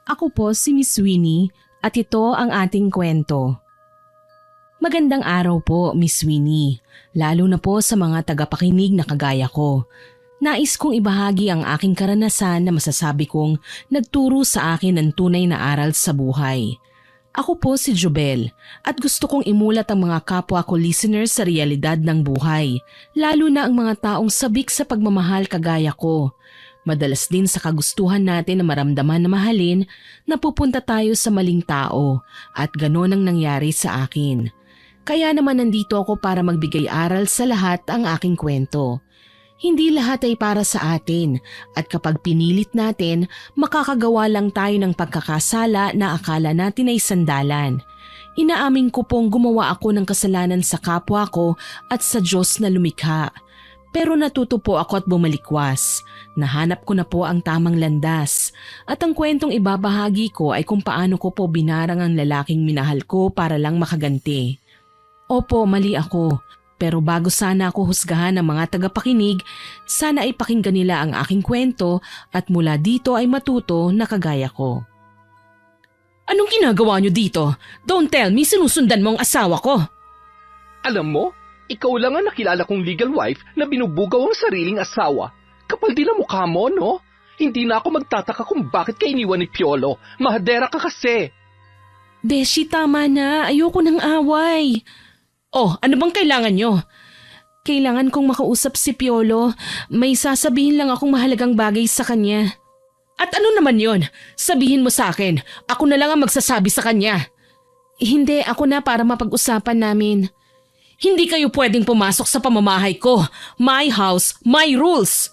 Ako po si Miss Winnie at ito ang ating kwento. Magandang araw po, Miss Winnie, lalo na po sa mga tagapakinig na kagaya ko. Nais kong ibahagi ang aking karanasan na masasabi kong nagturo sa akin ng tunay na aral sa buhay. Ako po si Jobel at gusto kong imulat ang mga kapwa ko listeners sa realidad ng buhay, lalo na ang mga taong sabik sa pagmamahal kagaya ko. Madalas din sa kagustuhan natin na maramdaman na mahalin, napupunta tayo sa maling tao at ganon ang nangyari sa akin. Kaya naman nandito ako para magbigay aral sa lahat ang aking kwento. Hindi lahat ay para sa atin at kapag pinilit natin, makakagawa lang tayo ng pagkakasala na akala natin ay sandalan. Inaamin ko pong gumawa ako ng kasalanan sa kapwa ko at sa Diyos na lumikha. Pero natuto po ako at bumalikwas. Nahanap ko na po ang tamang landas. At ang kwentong ibabahagi ko ay kung paano ko po binarang ang lalaking minahal ko para lang makaganti. Opo, mali ako. Pero bago sana ako husgahan ng mga tagapakinig, sana ay pakinggan nila ang aking kwento at mula dito ay matuto na kagaya ko. Anong ginagawa niyo dito? Don't tell me sinusundan mo ang asawa ko. Alam mo, ikaw lang ang nakilala kong legal wife na binubugaw ang sariling asawa. Kapal din ang mukha mo, no? Hindi na ako magtataka kung bakit ka iniwan ni Piolo. Mahadera ka kasi. Beshi, tama na. Ayoko ng away. Oh, ano bang kailangan nyo? Kailangan kong makausap si Piolo. May sasabihin lang akong mahalagang bagay sa kanya. At ano naman yon? Sabihin mo sa akin. Ako na lang ang magsasabi sa kanya. Hindi, ako na para mapag-usapan namin. Hindi kayo pwedeng pumasok sa pamamahay ko. My house, my rules.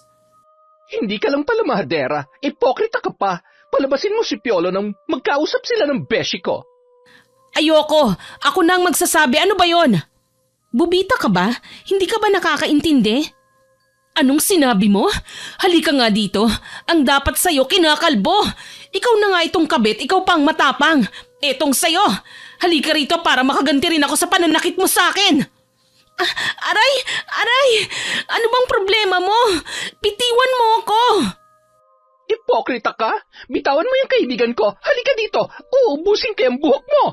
Hindi ka lang pala mahadera. Ipokrita ka pa. Palabasin mo si Piolo nang magkausap sila ng beshi ko. Ayoko. Ako na ang magsasabi. Ano ba yon? Bubita ka ba? Hindi ka ba nakakaintindi? Anong sinabi mo? Halika nga dito. Ang dapat sa'yo kinakalbo. Ikaw na nga itong kabit, ikaw pang matapang. Etong sa'yo. Halika rito para makaganti rin ako sa pananakit mo sa akin. Aray! Aray! Ano bang problema mo? Bitiwan mo ako. Ipokrita ka? Bitawan mo yung kaibigan ko. Halika dito. Uubusin ko yung buhok mo.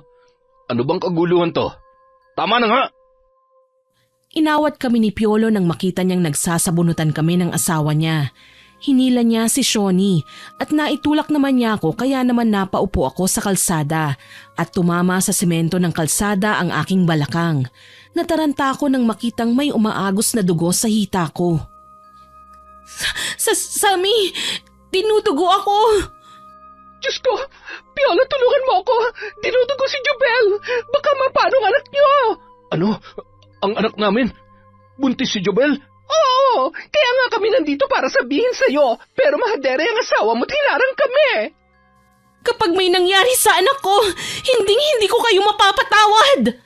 Ano bang kaguluhan to? Tama na nga. Inawat kami ni Piolo nang makita niyang nagsasabunutan kami ng asawa niya. Hinila niya si Shoni at naitulak naman niya ako kaya naman napaupo ako sa kalsada at tumama sa semento ng kalsada ang aking balakang. Nataranta ako nang makitang may umaagos na dugo sa hita ko. Sami, dinudugo ako. Diyos ko, Piolo, tulungan mo ako. Dinudugo si Jobel. Baka mapano ang anak niyo. Ano? Ang anak namin? Buntis si Jobel? Oo, kaya nga kami nandito para sabihin sa'yo. Pero mahadere ang asawa mo't hinarang kami. Kapag may nangyari sa anak ko, hindi ko kayo mapapatawad.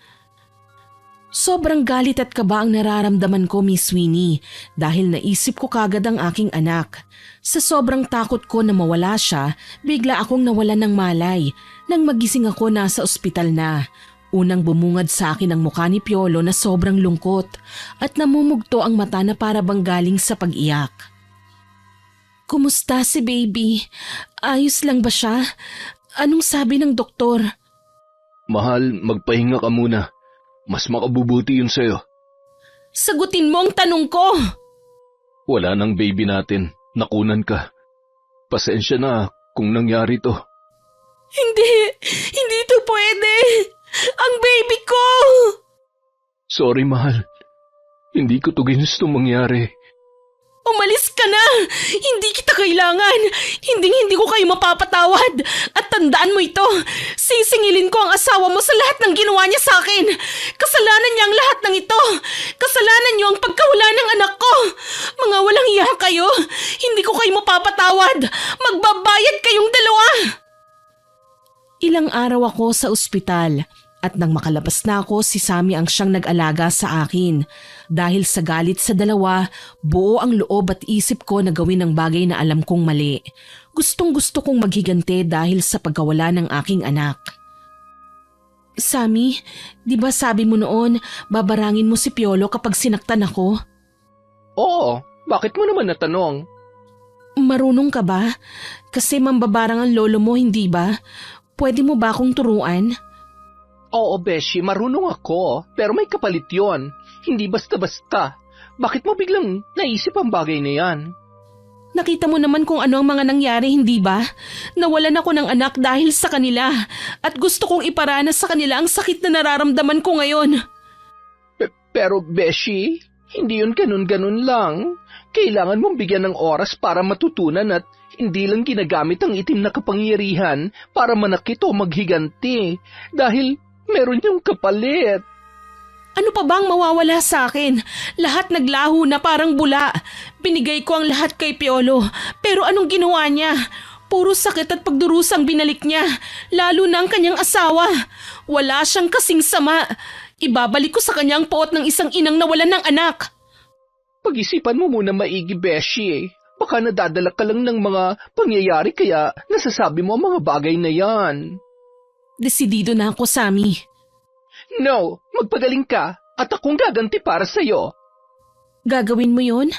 Sobrang galit at kaba ang nararamdaman ko, Miss Winnie, dahil naisip ko kagad ang aking anak. Sa sobrang takot ko na mawala siya, bigla akong nawalan ng malay. Nang magising ako, nasa ospital na. Unang bumungad sa akin ang mukha ni Piolo na sobrang lungkot at namumugto ang mata na para bang galing sa pag-iyak. Kumusta si baby? Ayos lang ba siya? Anong sabi ng doktor? Mahal, magpahinga ka muna. Mas makabubuti yun sa'yo. Sagutin mo ang tanong ko! Wala nang baby natin. Nakunan ka. Pasensya na kung nangyari to. Hindi ito pwede! Ang baby ko! Sorry, mahal. Hindi ko to ginustong mangyari. Umalis ka na! Hindi kita kailangan! Hindi ko kayo mapapatawad! At tandaan mo ito! Sisingilin ko ang asawa mo sa lahat ng ginawa niya sa akin! Kasalanan niya ang lahat ng ito! Kasalanan niyo ang pagkawala ng anak ko! Mga walang iya kayo! Hindi ko kayo mapapatawad! Magbabayad kayong dalawa! Ilang araw ako sa ospital. At nang makalabas na ako, si Sammy ang siyang nag-alaga sa akin. Dahil sa galit sa dalawa, buo ang loob at isip ko na gawin ang bagay na alam kong mali. Gustong-gusto kong maghigante dahil sa pagkawala ng aking anak. Sammy, di ba sabi mo noon, babarangin mo si Piolo kapag sinaktan ako? Oo, bakit mo naman natanong? Marunong ka ba? Kasi mambabarang ang lolo mo, hindi ba? Pwede mo ba akong turuan? Oo, Beshi, marunong ako. Pero may kapalit yon. Hindi basta-basta. Bakit mo biglang naisip ang bagay na yan? Nakita mo naman kung ano ang mga nangyari, hindi ba? Nawalan ako ng anak dahil sa kanila. At gusto kong iparanas sa kanila ang sakit na nararamdaman ko ngayon. Pero, Beshi, hindi yun ganun-ganun lang. Kailangan mong bigyan ng oras para matutunan at hindi lang ginagamit ang itim na kapangyarihan para manakit o maghiganti. Dahil meron yung kapalit. Ano pa bang mawawala sa akin? Lahat naglaho na parang bula. Binigay ko ang lahat kay Piolo. Pero anong ginawa niya? Puro sakit at pagdurusang binalik niya. Lalo na ang kanyang asawa. Wala siyang kasing sama. Ibabalik ko sa kanyang poot ng isang inang nawalan ng anak. Pag-isipan mo muna maigi, Beshi. Baka nadadala ka lang ng mga pangyayari kaya nasasabi mo ang mga bagay na yan. Desidido na ako, Sammy. No, magpagaling ka at akong gaganti para sa'yo. Gagawin mo yon?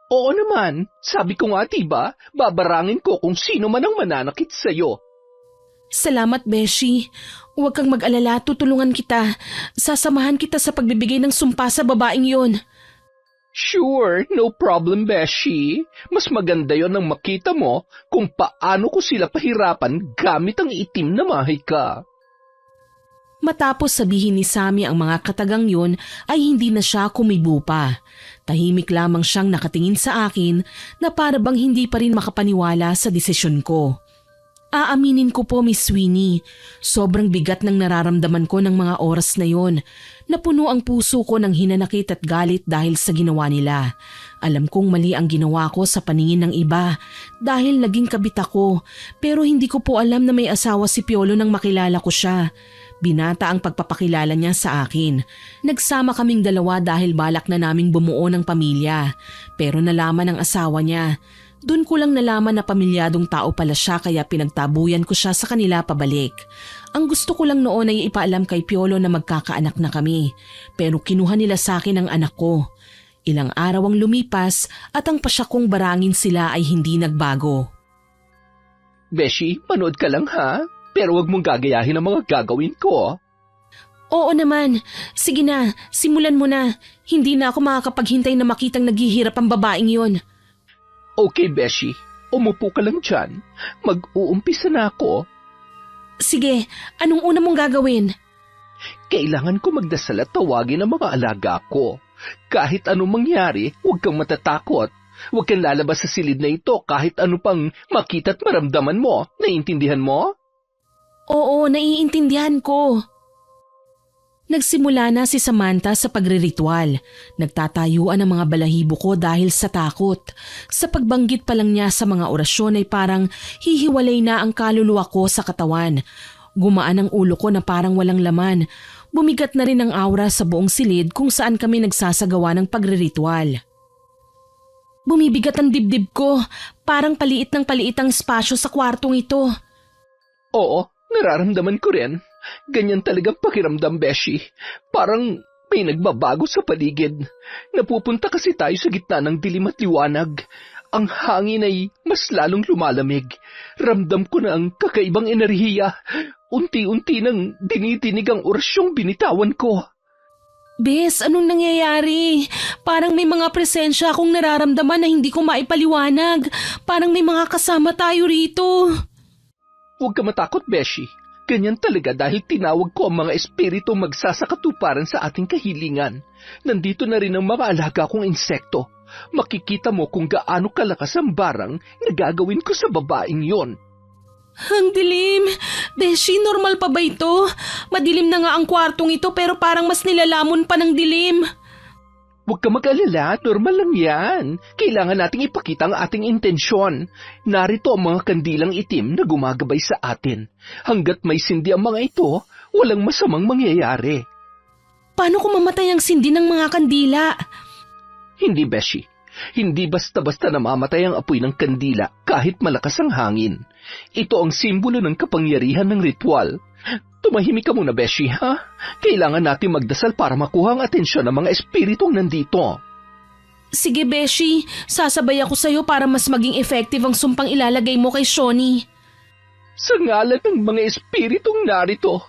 Oo naman, sabi ko nga diba, babarangin ko kung sino man ang mananakit sa'yo. Salamat, Beshi. Huwag kang mag-alala, tutulungan kita. Sasamahan kita sa pagbibigay ng sumpa sa babaeng yon. Sure, no problem, Beshi. Mas maganda yon nang makita mo kung paano ko sila pahirapan gamit ang itim na mahika. Matapos sabihin ni Sammy ang mga katagang yun ay hindi na siya kumibo pa. Tahimik lamang siyang nakatingin sa akin na para bang hindi pa rin makapaniwala sa desisyon ko. Aaminin ko po, Miss Sweeney, sobrang bigat ng nararamdaman ko ng mga oras na yon. Napuno ang puso ko ng hinanakit at galit dahil sa ginawa nila. Alam kong mali ang ginawa ko sa paningin ng iba dahil naging kabit ako, pero hindi ko po alam na may asawa si Piolo nang makilala ko siya. Binata ang pagpapakilala niya sa akin. Nagsama kaming dalawa dahil balak na naming bumuo ng pamilya. Pero nalaman ng asawa niya. Doon ko lang nalaman na pamilyadong tao pala siya kaya pinagtabuyan ko siya sa kanila pabalik. Ang gusto ko lang noon ay ipaalam kay Piolo na magkakaanak na kami. Pero kinuha nila sa akin ang anak ko. Ilang araw ang lumipas at ang pasya kong barangin sila ay hindi nagbago. Beshi, manood ka lang ha? Pero wag mong gagayahin ang mga gagawin ko. Oo naman. Sige na, simulan mo na. Hindi na ako makakapaghintay na makitang naghihirap ang babaeng yon. Okay, Beshi. Umupo ka lang dyan. Mag-uumpisa na ako. Sige, anong una mong gagawin? Kailangan ko magdasal at tawagin ang mga alaga ko. Kahit anong mangyari, huwag kang matatakot. Huwag kang lalabas sa silid na ito kahit ano pang makita at maramdaman mo. Naiintindihan mo? Oo, naiintindihan ko. Nagsimula na si Samantha sa pagriritual. Nagtatayuan ang mga balahibo ko dahil sa takot. Sa pagbanggit pa lang niya sa mga orasyon ay parang hihiwalay na ang kaluluwa ko sa katawan. Gumaan ang ulo ko na parang walang laman. Bumigat na rin ang aura sa buong silid kung saan kami nagsasagawa ng pagriritual. Bumibigat ang dibdib ko. Parang paliit ng paliit ang espasyo sa kwartong ito. Oo, nararamdaman ko rin. Ganyan talagang pakiramdam, Beshi. Parang may nagbabago sa paligid. Napupunta kasi tayo sa gitna ng dilim at liwanag. Ang hangin ay mas lalong lumalamig. Ramdam ko na ang kakaibang enerhiya. Unti-unti nang dinidinig ang orasyong binitawan ko. Bes, anong nangyayari? Parang may mga presensya akong nararamdaman na hindi ko maipaliwanag. Parang may mga kasama tayo rito. Huwag ka matakot, Beshi. Ganyan talaga dahil tinawag ko ang mga espiritu magsasakatuparan sa ating kahilingan. Nandito na rin ang mga alaga kong insekto. Makikita mo kung gaano kalakas ang barang na gagawin ko sa babaeng yon. Ang dilim. Beshi, normal pa ba ito? Madilim na nga ang kwartong ito pero parang mas nilalamon pa ng dilim. Huwag ka mag-alala, normal lang yan. Kailangan nating ipakita ang ating intensyon. Narito ang mga kandilang itim na gumagabay sa atin. Hanggat may sindi ang mga ito, walang masamang mangyayari. Paano kung mamatay ang sindi ng mga kandila? Hindi, Beshi. Hindi basta-basta namamatay ang apoy ng kandila kahit malakas ang hangin. Ito ang simbolo ng kapangyarihan ng ritual. Tumahimik ka muna, Beshi, ha? Kailangan natin magdasal para makuha ang atensyon ng mga espiritong nandito. Sige, Beshi. Sasabay ako sa'yo para mas maging effective ang sumpang ilalagay mo kay Shawnee. Sa ngalan ng mga espiritong narito,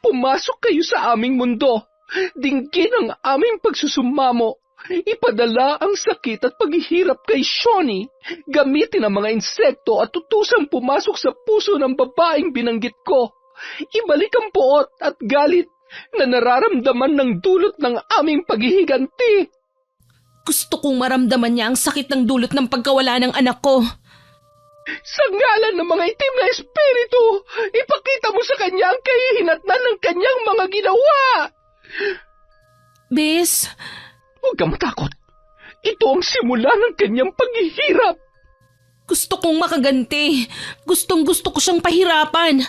pumasok kayo sa aming mundo. Dinggin ang aming pagsusumamo. Ipadala ang sakit at paghihirap kay Shawnee. Gamitin ang mga insekto at utusang pumasok sa puso ng babaeng binanggit ko. Ibalik ang puot at galit na nararamdaman ng dulot ng aming paghihiganti. Gusto kong maramdaman niya ang sakit ng dulot ng pagkawala ng anak ko. Sa ngalan ng mga itim na espiritu, ipakita mo sa kanya ang kahihinatnan ng kanyang mga ginawa. Bes, Huwag kang matakot. Ito ang simula ng kanyang paghihirap. gusto kong makaganti. Gustong-gusto ko siyang pahirapan.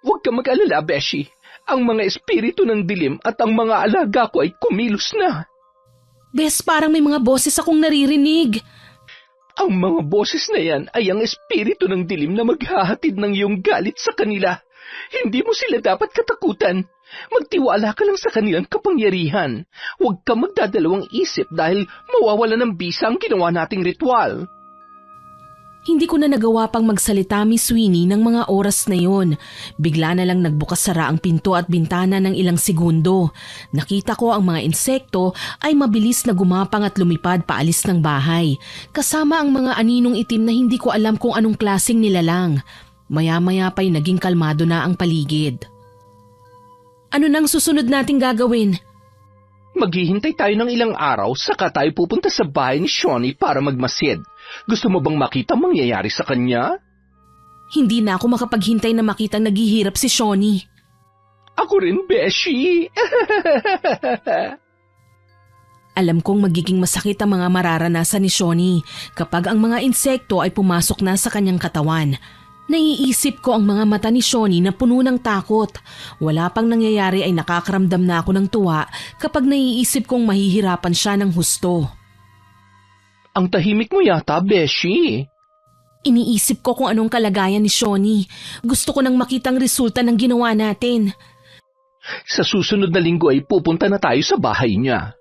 Huwag kang mag-alala, Beshi. Ang mga espiritu ng dilim at ang mga alaga ko ay kumilos na. Bes, parang may mga boses akong naririnig. Ang mga boses na yan ay ang espiritu ng dilim na maghahatid ng iyong galit sa kanila. Hindi mo sila dapat katakutan. Magtiwala ka lang sa kanilang kapangyarihan. Huwag kang magdadalawang isip dahil mawawala ng bisa ang ginawa nating ritual. Hindi ko na nagawa pang magsalita, Miss Winnie, ng mga oras na yon. Bigla na lang nagbukas-sara ang pinto at bintana ng ilang segundo. Nakita ko ang mga insekto ay mabilis na gumapang at lumipad paalis ng bahay. Kasama ang mga aninong itim na hindi ko alam kung anong klaseng nilalang. Maya-maya pa'y naging kalmado na ang paligid. Ano nang susunod nating gagawin? Maghihintay tayo ng ilang araw saka tayo pupunta sa bahay ni Shawnee para magmasid. Gusto mo bang makita ang mangyayari sa kanya? Hindi na ako makapaghintay na makitang naghihirap si Shawnee. Ako rin, Beshi. Alam kong magiging masakit ang mga mararanasan ni Shawnee kapag ang mga insekto ay pumasok na sa kanyang katawan. Naiisip ko ang mga mata ni Shawnee na puno ng takot. Wala pang nangyayari ay nakakaramdam na ako ng tuwa kapag naiisip kong mahihirapan siya ng husto. Ang tahimik mo yata, Beshi. Iniisip ko kung anong kalagayan ni Shawnee. Gusto ko nang makitang resulta ng ginawa natin. Sa susunod na linggo ay pupunta na tayo sa bahay niya.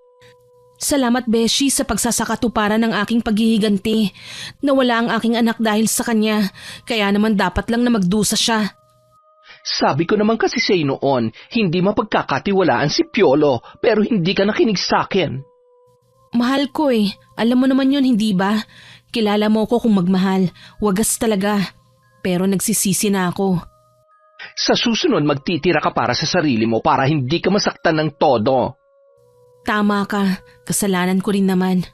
Salamat, Beshi, sa pagsasakatuparan ng aking paghihiganti. Nawala ang aking anak dahil sa kanya, kaya naman dapat lang na magdusa siya. Sabi ko naman kasi sa'yo noon, hindi mapagkakatiwalaan si Piolo, pero hindi ka nakinig sa'kin. Mahal ko eh. Alam mo naman yun, hindi ba? Kilala mo ko kung magmahal. Wagas talaga. Pero nagsisisi na ako. Sa susunod, magtitira ka para sa sarili mo para hindi ka masaktan ng todo. Tama ka. Kasalanan ko rin naman.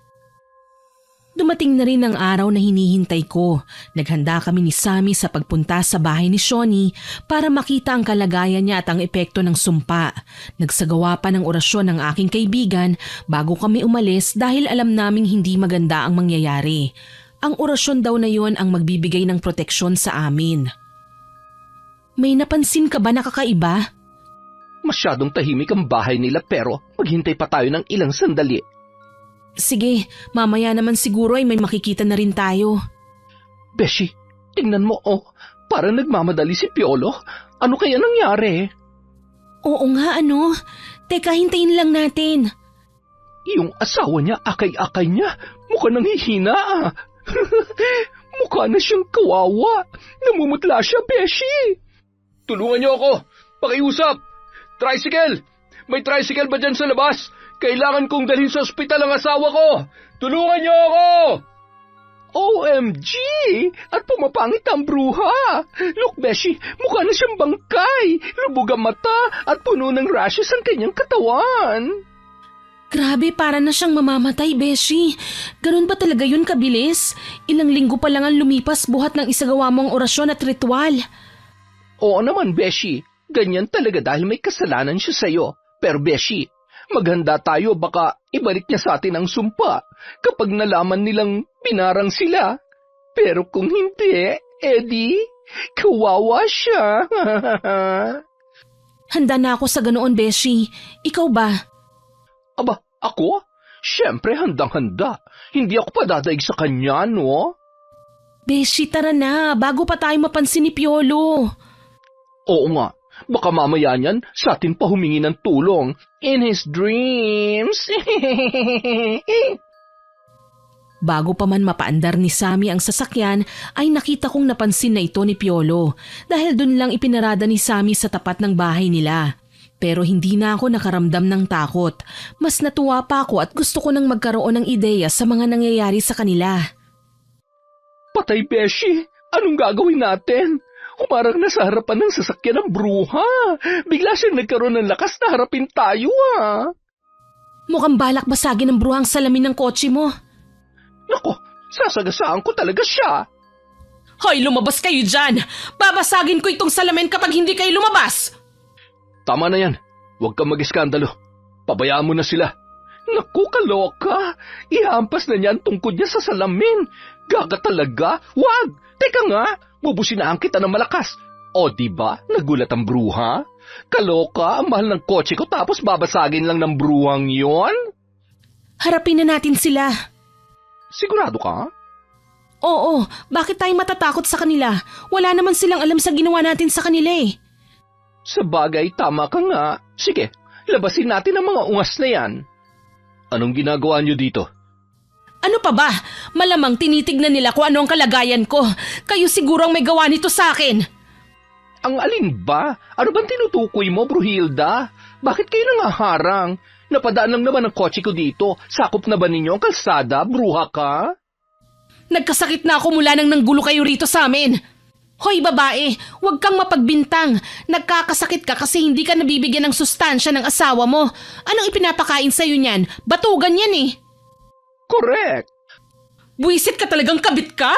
Dumating na rin ang araw na hinihintay ko. Naghanda kami ni Sammy sa pagpunta sa bahay ni Shawnee para makita ang kalagayan niya at ang epekto ng sumpa. Nagsagawa pa ng orasyon ng aking kaibigan bago kami umalis dahil alam naming hindi maganda ang mangyayari. Ang orasyon daw na yon ang magbibigay ng proteksyon sa amin. May napansin ka ba na kakaiba? Masyadong tahimik ang bahay nila pero maghintay pa tayo ng ilang sandali. Sige, mamaya naman siguro ay may makikita na rin tayo. Beshi, tingnan mo parang nagmamadali si Piolo. Ano kaya nangyari? Oo nga, ano? Teka, hintayin lang natin. Yung asawa niya, akay-akay niya. Mukha nang hihina. Mukha na siyang kawawa. Namumutla siya, Beshi. Tulungan niyo ako. Pakiusap. Tricycle! May tricycle ba dyan sa labas? Kailangan kong dalhin sa ospital ang asawa ko! Tulungan niyo ako! OMG! At pumapangit ang bruha! Look, Beshi, mukha na siyang bangkay! Lubog ang mata at puno ng rashes ang kanyang katawan! Grabe, para na siyang mamamatay, Beshi. Ganun ba talaga yun kabilis? Ilang linggo pa lang ang lumipas buhat ng isagawa mong orasyon at ritual. Oo naman, Beshi. Ganyan talaga dahil may kasalanan siya sa'yo. Pero Beshi, maghanda tayo baka ibalik niya sa atin ang sumpa kapag nalaman nilang pinarang sila. Pero kung hindi, Eddie, kawawa siya. Handa na ako sa ganoon, Beshi. Ikaw ba? Aba, ako? Siyempre, handang-handa. Hindi ako padadaig sa kanya, no? Beshi, tara na. Bago pa tayo mapansin ni Piolo. Oo nga. Baka mamaya niyan sa atin pa humingi ng tulong in his dreams. Bago pa man mapaandar ni Sammy ang sasakyan ay nakita kong napansin na ito ni Piolo dahil dun lang ipinarada ni Sammy sa tapat ng bahay nila. Pero hindi na ako nakaramdam ng takot. Mas natuwa pa ako at gusto ko nang magkaroon ng ideya sa mga nangyayari sa kanila. Patay, Beshi! Anong gagawin natin? Humarang nasa harapan ng sasakyan ng bruha. Bigla siyang nagkaroon ng lakas na harapin tayo, ah. Mukhang balak basagin ng bruhang salamin ng kotse mo. Nako, sasagasaan ko talaga siya. Hoy, lumabas kayo dyan! Babasagin ko itong salamin kapag hindi kayo lumabas! Tama na yan. Huwag kang mag-iskandalo. Pabayaan mo na sila. Naku, kaloka. Ihampas na niya ang tungkod niya sa salamin. Gaga talaga? Wag! Teka nga, bubusinahan kita ng malakas. O diba, nagulat ang bruha? Kaloka, ang mahal ng kotse ko tapos babasagin lang ng bruhang yon? Harapin na natin sila. Sigurado ka? Oo, bakit tayo matatakot sa kanila? Wala naman silang alam sa ginawa natin sa kanila eh. Sa bagay, tama ka nga. Sige, labasin natin ang mga ungas na yan. Anong ginagawa niyo dito? Ano pa ba? Malamang tinitignan nila kung ano ang kalagayan ko. Kayo siguro ang may gawa nito sa akin. Ang alin ba? Ano bang tinutukoy mo, Bruhilda? Bakit kayo nangaharang? Napadaan lang naman ang kotse ko dito. Sakop na ba ninyo ang kalsada? Bruha ka? Nagkasakit na ako mula nang nanggulo kayo rito sa amin. Hoy babae, huwag kang mapagbintang. Nagkakasakit ka kasi hindi ka nabibigyan ng sustansya ng asawa mo. Anong ipinapakain sa'yo niyan? Batugan yan eh. Correct. Buwisit ka talagang kabit ka?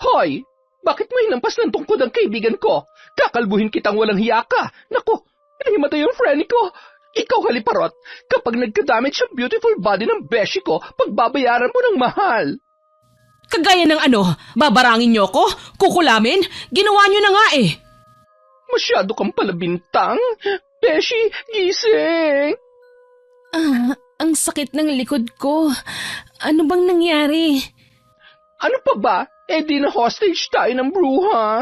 Hoy, bakit mo hinampas ng tungkod ang kaibigan ko? Kakalbuhin kitang walang hiya ka. Naku, nahimatay yung friend ko. Ikaw haliparot, kapag nagkadamage ang beautiful body ng beshi ko, pagbabayaran mo ng mahal. Kagaya ng ano, babarangin niyo ko? Kukulamin? Ginawa niyo na nga eh. Masyado kang palabintang. Beshi, gising. Ang sakit ng likod ko. Ano bang nangyari? Ano pa ba? Di na hostage tayo ng bruha.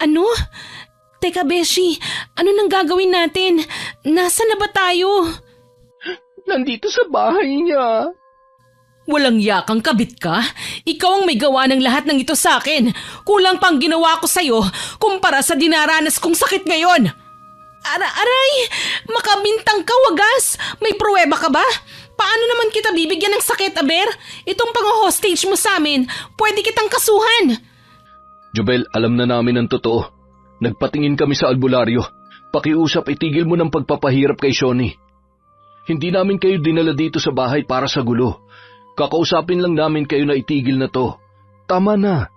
Ano? Teka, Beshi, ano nang gagawin natin? Nasaan na ba tayo? Nandito sa bahay niya. Walang yakang kabit ka? Ikaw ang may gawa ng lahat ng ito sa akin. Kulang pang ginawa ko sa'yo kumpara sa dinaranas kong sakit ngayon. Aray! Makabintang ka, wagas! May pruweba ka ba? Paano naman kita bibigyan ng sakit, Aber? Itong pang-hostage mo sa amin, pwede kitang kasuhan. Jobel, alam na namin ang totoo. Nagpatingin kami sa albularyo. Pakiusap, itigil mo ng pagpapahirap kay Shoni. Hindi namin kayo dinala dito sa bahay para sa gulo. Kakausapin lang namin kayo na itigil na to. Tama na.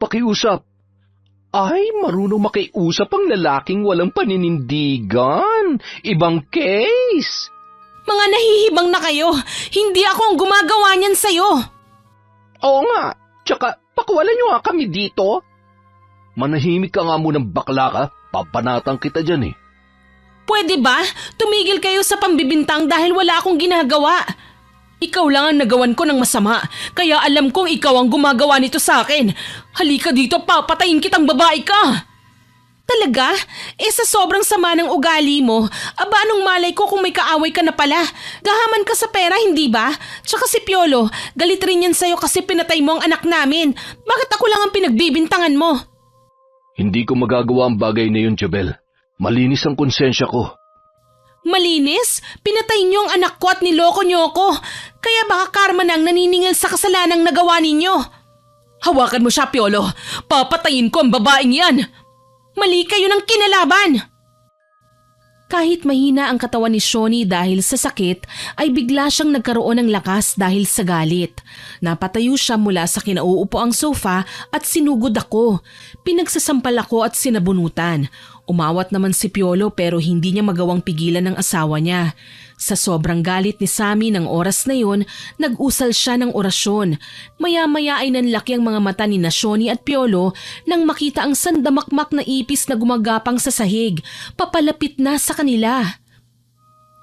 Pakiusap. Ay, marunong makiusap ang lalaking walang paninindigan. Ibang case. Mga nahihibang na kayo. Hindi ako ang gumagawa niyan sa'yo. Oo nga. Tsaka, pakuwalan nyo nga kami dito. Manahimik ka nga munang bakla ka. Papanatang kita dyan eh. Pwede ba? Tumigil kayo sa pambibintang dahil wala akong ginagawa. Ikaw lang ang nagawan ko ng masama, kaya alam kong ikaw ang gumagawa nito sa akin. Halika dito, papatayin kitang babae ka! Talaga? Sa sobrang sama ng ugali mo, aba anong malay ko kung may kaaway ka na pala? Gahaman ka sa pera, hindi ba? Tsaka si Piolo, galit rin yan sa'yo kasi pinatay mo ang anak namin. Bakit ako lang ang pinagbibintangan mo? Hindi ko magagawa ang bagay na yun, Jabel. Malinis ang konsensya ko. Malinis? Pinatay niyo ang anak ko at niloko niyo ako. Kaya baka karma nang naniningil sa kasalanang nagawa ninyo. Hawakan mo siya, Piolo. Papatayin ko ang babaeng yan. Mali kayo ng kinalaban. Kahit mahina ang katawan ni Shoni dahil sa sakit, ay bigla siyang nagkaroon ng lakas dahil sa galit. Napatayo siya mula sa kinauupoang sofa at sinugod ako. Pinagsasampal ako at sinabunutan. Umawat naman si Piolo pero hindi niya magawang pigilan ng asawa niya. Sa sobrang galit ni Sammy ng oras na yun, nag-usal siya ng orasyon. Maya-maya ay nanlaki ang mga mata ni Shoni at Piolo nang makita ang sandamakmak na ipis na gumagapang sa sahig, papalapit na sa kanila.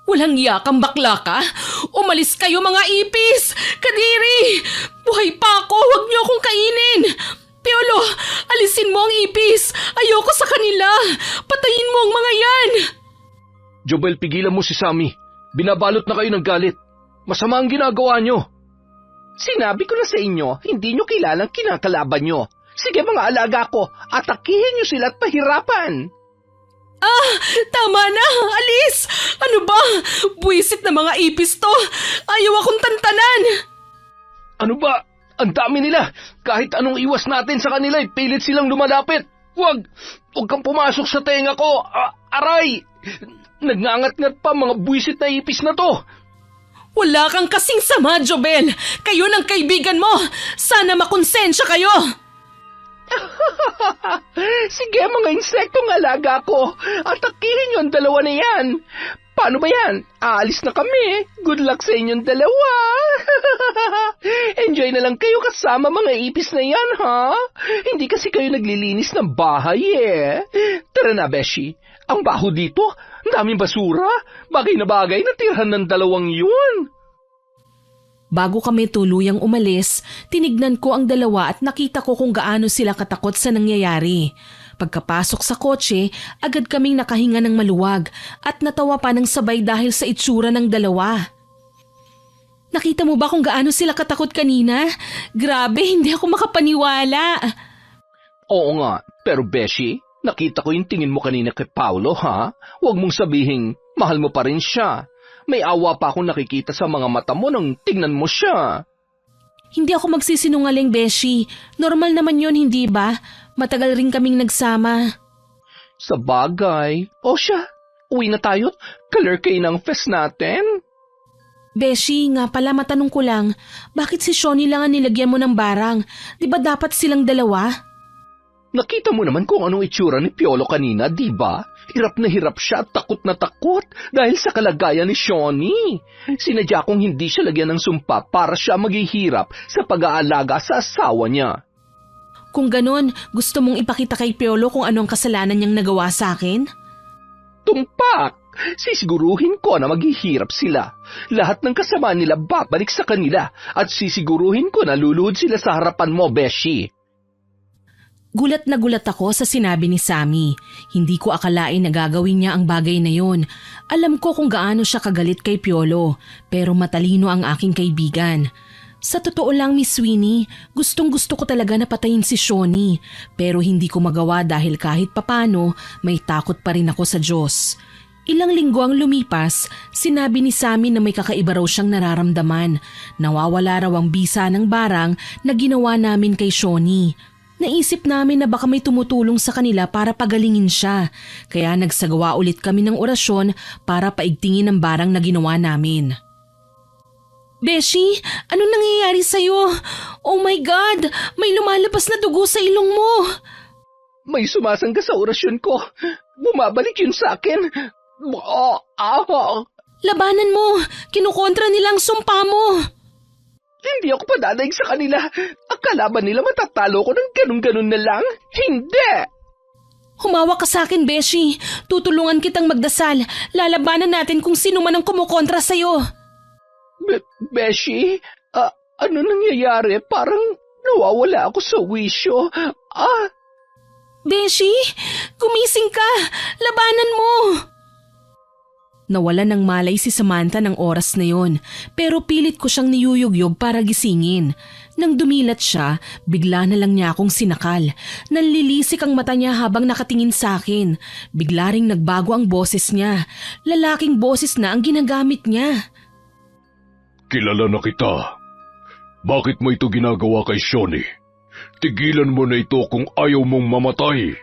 Walang yakang bakla ka? Umalis kayo mga ipis! Kadiri! Buhay pa ako! Huwag niyo akong kainin! Piolo, alisin mo ang ipis! Ayoko sa kanila! Patayin mo ang mga yan! Jobel, pigilan mo si Sammy. Binabalot na kayo ng galit. Masama ang ginagawa nyo. Sinabi ko na sa inyo, hindi nyo kilalang kinakalaban nyo. Sige mga alaga ko, atakihin nyo sila at pahirapan. Tama na! Alis! Ano ba? Buwisit na mga ipis to! Ayaw akong tantanan! Ano ba? Ang dami nila. Kahit anong iwas natin sa kanila, pilit silang lumalapit. Huwag kang pumasok sa tenga ko. Aray! Nagngangat-ngat pa mga buwisit na ipis na to. Wala kang kasing sama, Jobel! Kayo ng kaibigan mo! Sana makonsensya kayo! Sige mga insektong alaga ko, atakihin yung dalawa na yan. Paano ba yan? Aalis na kami. Good luck sa inyong dalawa. Enjoy na lang kayo kasama mga ipis na yan, ha? Hindi kasi kayo naglilinis ng bahay eh. Tara na, Beshi. Ang baho dito. Ang daming basura. Bagay na tirhan ng dalawang yun. Bago kami tuluyang umalis, tinignan ko ang dalawa at nakita ko kung gaano sila katakot sa nangyayari. Pagkapasok sa kotse, agad kaming nakahinga ng maluwag at natawa pa ng sabay dahil sa itsura ng dalawa. Nakita mo ba kung gaano sila katakot kanina? Grabe, hindi ako makapaniwala. Oo nga, pero Beshi, nakita ko yung tingin mo kanina kay Paolo, ha? Huwag mong sabihing mahal mo pa rin siya. May awa pa akong nakikita sa mga mata mo nang tingnan mo siya. Hindi ako magsisinungaling, Beshi. Normal naman yon, hindi ba? Matagal rin kaming nagsama. Sa bagay. O siya, uwi na tayo. Color kayo ng fest natin. Beshi, nga pala matanong ko lang, bakit si Shawnee lang ang nilagyan mo ng barang? Di ba dapat silang dalawa? Nakita mo naman kung anong itsura ni Piolo kanina, di ba? Hirap na hirap siya, takot na takot dahil sa kalagayan ni Shawnee. Sinadya kong hindi siya lagyan ng sumpa para siya maghihirap sa pag-aalaga sa asawa niya. Kung ganon, gusto mong ipakita kay Piolo kung anong kasalanan niyang nagawa sa akin? Tumpak! Sisiguruhin ko na maghihirap sila. Lahat ng kasama nila babalik sa kanila at sisiguruhin ko na luluhod sila sa harapan mo, Beshi. Gulat na gulat ako sa sinabi ni Sammy. Hindi ko akalain na gagawin niya ang bagay na yon. Alam ko kung gaano siya kagalit kay Piolo, pero matalino ang aking kaibigan. Sa totoo lang, Miss Sweeney, gustong-gusto ko talaga na patayin si Shawnee, pero hindi ko magawa dahil kahit papano may takot pa rin ako sa Diyos. Ilang linggo ang lumipas, sinabi ni Sammy na may kakaiba raw siyang nararamdaman. Nawawala raw ang bisa ng barang na ginawa namin kay Shawnee. Naisip namin na baka may tumutulong sa kanila para pagalingin siya, kaya nagsagawa ulit kami ng orasyon para paigtingin ang barang na ginawa namin. Beshi, anong nangyayari sa'yo? Oh my God, may lumalabas na dugo sa ilong mo. May sumasangga sa orasyon ko. Bumabalik yun sa akin. Labanan mo, kinukontra nilang sumpa mo. Hindi ako padadaig sa kanila. Akala ba nila matatalo ko ng ganun-ganun na lang? Hindi! Humawak ka sa akin, Beshi. Tutulungan kitang magdasal. Lalabanan natin kung sino man ang kumukontra sa'yo. Beshi? Ano nangyayari? Parang nawawala ako sa wisyo. Beshi, gumising ka. Labanan mo. Nawala ng malay si Samantha ng oras na yon, pero pilit ko siyang niyuyugyog para gisingin. Nang dumilat siya, bigla na lang niya akong sinakal. Nanlilisik ang mata niya habang nakatingin sa akin. Bigla ring nagbago ang boses niya. Lalaking boses na ang ginagamit niya. Kilala na kita. Bakit mo ito ginagawa kay Shawnee? Tigilan mo na ito kung ayaw mong mamatay.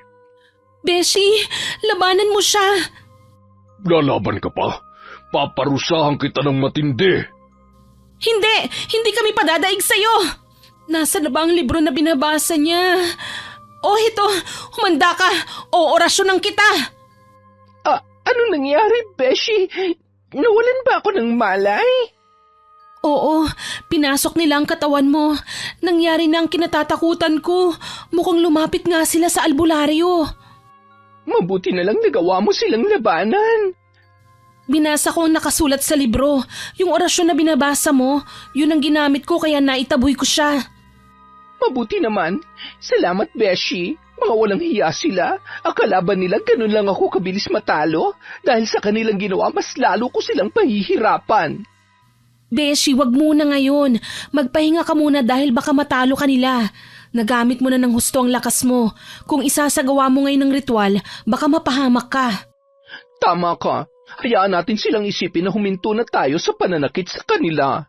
Beshi, labanan mo siya. Lalaban ka pa? Paparusahan kita ng matindi. Hindi kami padadaig sa'yo. Nasa na ba ang libro na binabasa niya? Oh, ito, humanda ka o orasyonan kita. Ano nangyari, Beshi? Nawalan ba ako ng malay? Oo, pinasok nila ang katawan mo. Nangyari na ang kinatatakutan ko. Mukhang lumapit nga sila sa albularyo. Mabuti na lang nagawa mo silang labanan. Binasa ko ang nakasulat sa libro. Yung orasyon na binabasa mo, yun ang ginamit ko kaya naitaboy ko siya. Mabuti naman. Salamat, Beshi. Mga walang hiya sila. Akala ba nila ganun lang ako kabilis matalo? Dahil sa kanilang ginawa, mas lalo ko silang pahihirapan. Beshi, wag muna ngayon. Magpahinga ka muna dahil baka matalo ka nila. Nagamit mo na ng husto ang lakas mo. Kung isasagawa mo ngayon ng ritual, baka mapahamak ka. Tama ka. Hayaan natin silang isipin na huminto na tayo sa pananakit sa kanila.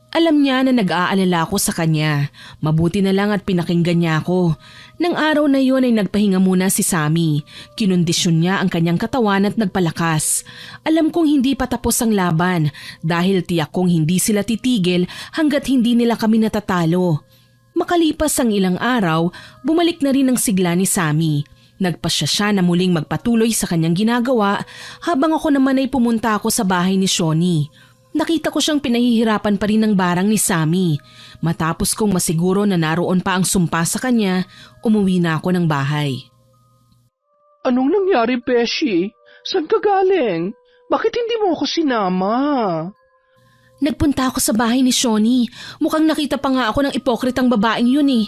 Alam niya na nag-aalala ako sa kanya. Mabuti na lang at pinakinggan niya ako. Nang araw na yun ay nagpahinga muna si Sammy. Kinondisyon niya ang kanyang katawan at nagpalakas. Alam kong hindi pa tapos ang laban dahil tiyak kong hindi sila titigil hanggat hindi nila kami natatalo. Makalipas ang ilang araw, bumalik na rin ang sigla ni Sammy. Nagpasya siya na muling magpatuloy sa kanyang ginagawa habang ako naman ay pumunta ako sa bahay ni Shawnee. Nakita ko siyang pinahihirapan pa rin ng barang ni Sammy. Matapos kong masiguro na naroon pa ang sumpa sa kanya, umuwi na ako ng bahay. Anong nangyari, Beshi? Saan ka galing? Bakit hindi mo ako sinama? Nagpunta ako sa bahay ni Shawnee. Mukhang nakita pa nga ako ng ipokritang babaeng yun eh.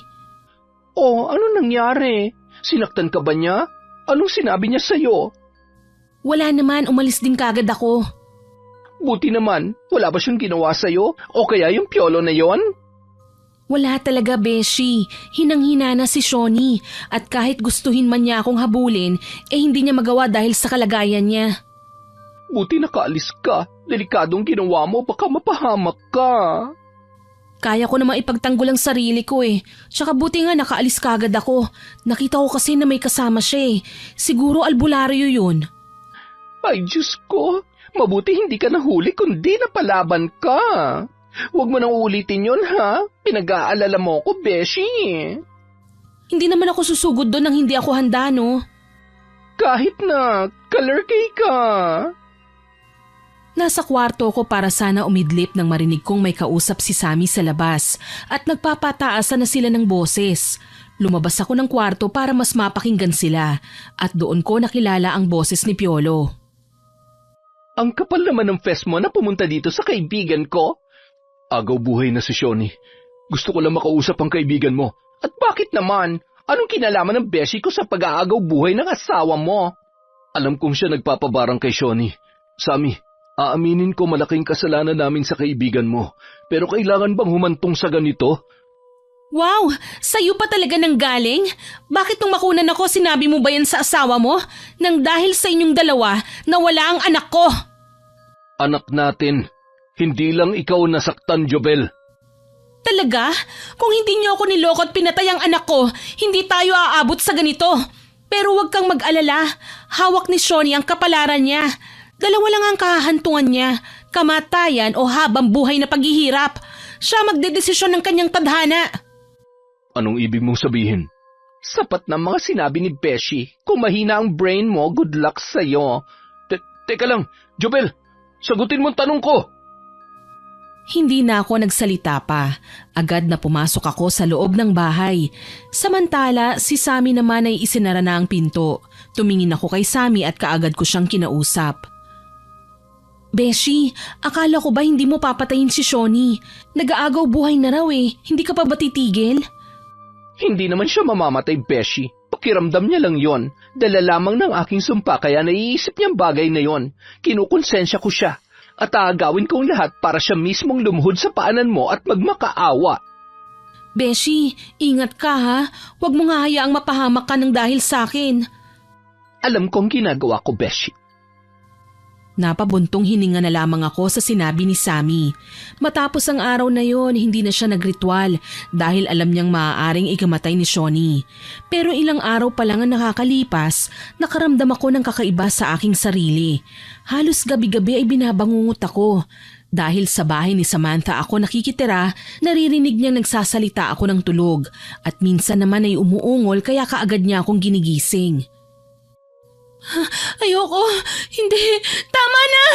Oh, ano nangyari? Sinaktan ka ba niya? Anong sinabi niya sa'yo? Wala naman, umalis din kagad ako. Buti naman, wala ba siyang ginawa sa'yo? O kaya yung piyolo na yon? Wala talaga, Beshi. Hinang-hina na si Shawnee at kahit gustuhin man niya akong habulin, hindi niya magawa dahil sa kalagayan niya. Buti nakaalis ka. Delikadong ginawa mo, baka mapahamak ka. Kaya ko namang ipagtanggol ang sarili ko eh. Tsaka buti nga nakaalis kagad ako. Nakita ko kasi na may kasama siya eh. Siguro albularyo yun. Ay, Diyos ko. Mabuti hindi ka nahuli kundi napalaban ka. Huwag mo nang ulitin yun, ha? Pinag-aalala mo ko, Beshi. Hindi naman ako susugod doon nang hindi ako handa, no? Kahit na, kalerkay ka. Nasa kwarto ko para sana umidlip nang marinig kong may kausap si Sammy sa labas at nagpapataasan na sila ng boses. Lumabas ako ng kwarto para mas mapakinggan sila at doon ko nakilala ang boses ni Piolo. Ang kapal naman ng fest mo na pumunta dito sa kaibigan ko. Agaw buhay na si Shawnee. Gusto ko lang makausap ang kaibigan mo. At bakit naman? Anong kinalaman ng beshi ko sa pag-aagaw buhay ng asawa mo? Alam kong siya nagpapabarang kay Shawnee. Sammy, aaminin ko malaking kasalanan namin sa kaibigan mo. Pero kailangan bang humantong sa ganito? Wow! Sa'yo pa talaga nang galing? Bakit nung makunan ako sinabi mo ba yan sa asawa mo? Nang dahil sa inyong dalawa, nawala ang anak ko! Anak natin. Hindi lang ikaw nasaktan, Jobel. Talaga? Kung hindi niyo ako niloko at pinatay ang anak ko, hindi tayo aabot sa ganito. Pero huwag kang mag-alala. Hawak ni Shawnee ang kapalaran niya. Dalawa lang ang kahahantungan niya. Kamatayan o habang buhay na paghihirap. Siya magdedesisyon ng kanyang tadhana. Anong ibig mong sabihin? Sapat na mga sinabi ni Beshi. Kung mahina ang brain mo, good luck sa'yo. Teka lang, Jobel, sagutin mo ang tanong ko. Hindi na ako nagsalita pa. Agad na pumasok ako sa loob ng bahay. Samantala, si Sammy naman ay isinara na ang pinto. Tumingin ako kay Sammy at kaagad ko siyang kinausap. Beshi, akala ko ba hindi mo papatayin si Shawnee? Nag-aagaw buhay na raw eh. Hindi ka pa ba titigil? Hindi naman siya mamamatay, Beshi. Pakiramdam niya lang yon. Dala lamang ng aking sumpa kaya naiisip niyang bagay na yon. Kinukonsensya ko siya. At aagawin ko ang lahat para siya mismong lumuhod sa paanan mo at magmakaawa. Beshi, ingat ka ha. Huwag mo nga hayaang mapahamak ka ng dahil sa akin. Alam kong ginagawa ko, Beshi. Napabuntong hininga na lamang ako sa sinabi ni Sammy. Matapos ang araw na yon, hindi na siya nagritual dahil alam niyang maaaring ikamatay ni Shawnee. Pero ilang araw pa lang ang nakakalipas, nakaramdam ako ng kakaiba sa aking sarili. Halos gabi-gabi ay binabangungot ako. Dahil sa bahay ni Samantha ako nakikitira, naririnig niyang nagsasalita ako ng tulog at minsan naman ay umuungol kaya kaagad niya akong ginigising. Ayoko! Hindi! Tama na!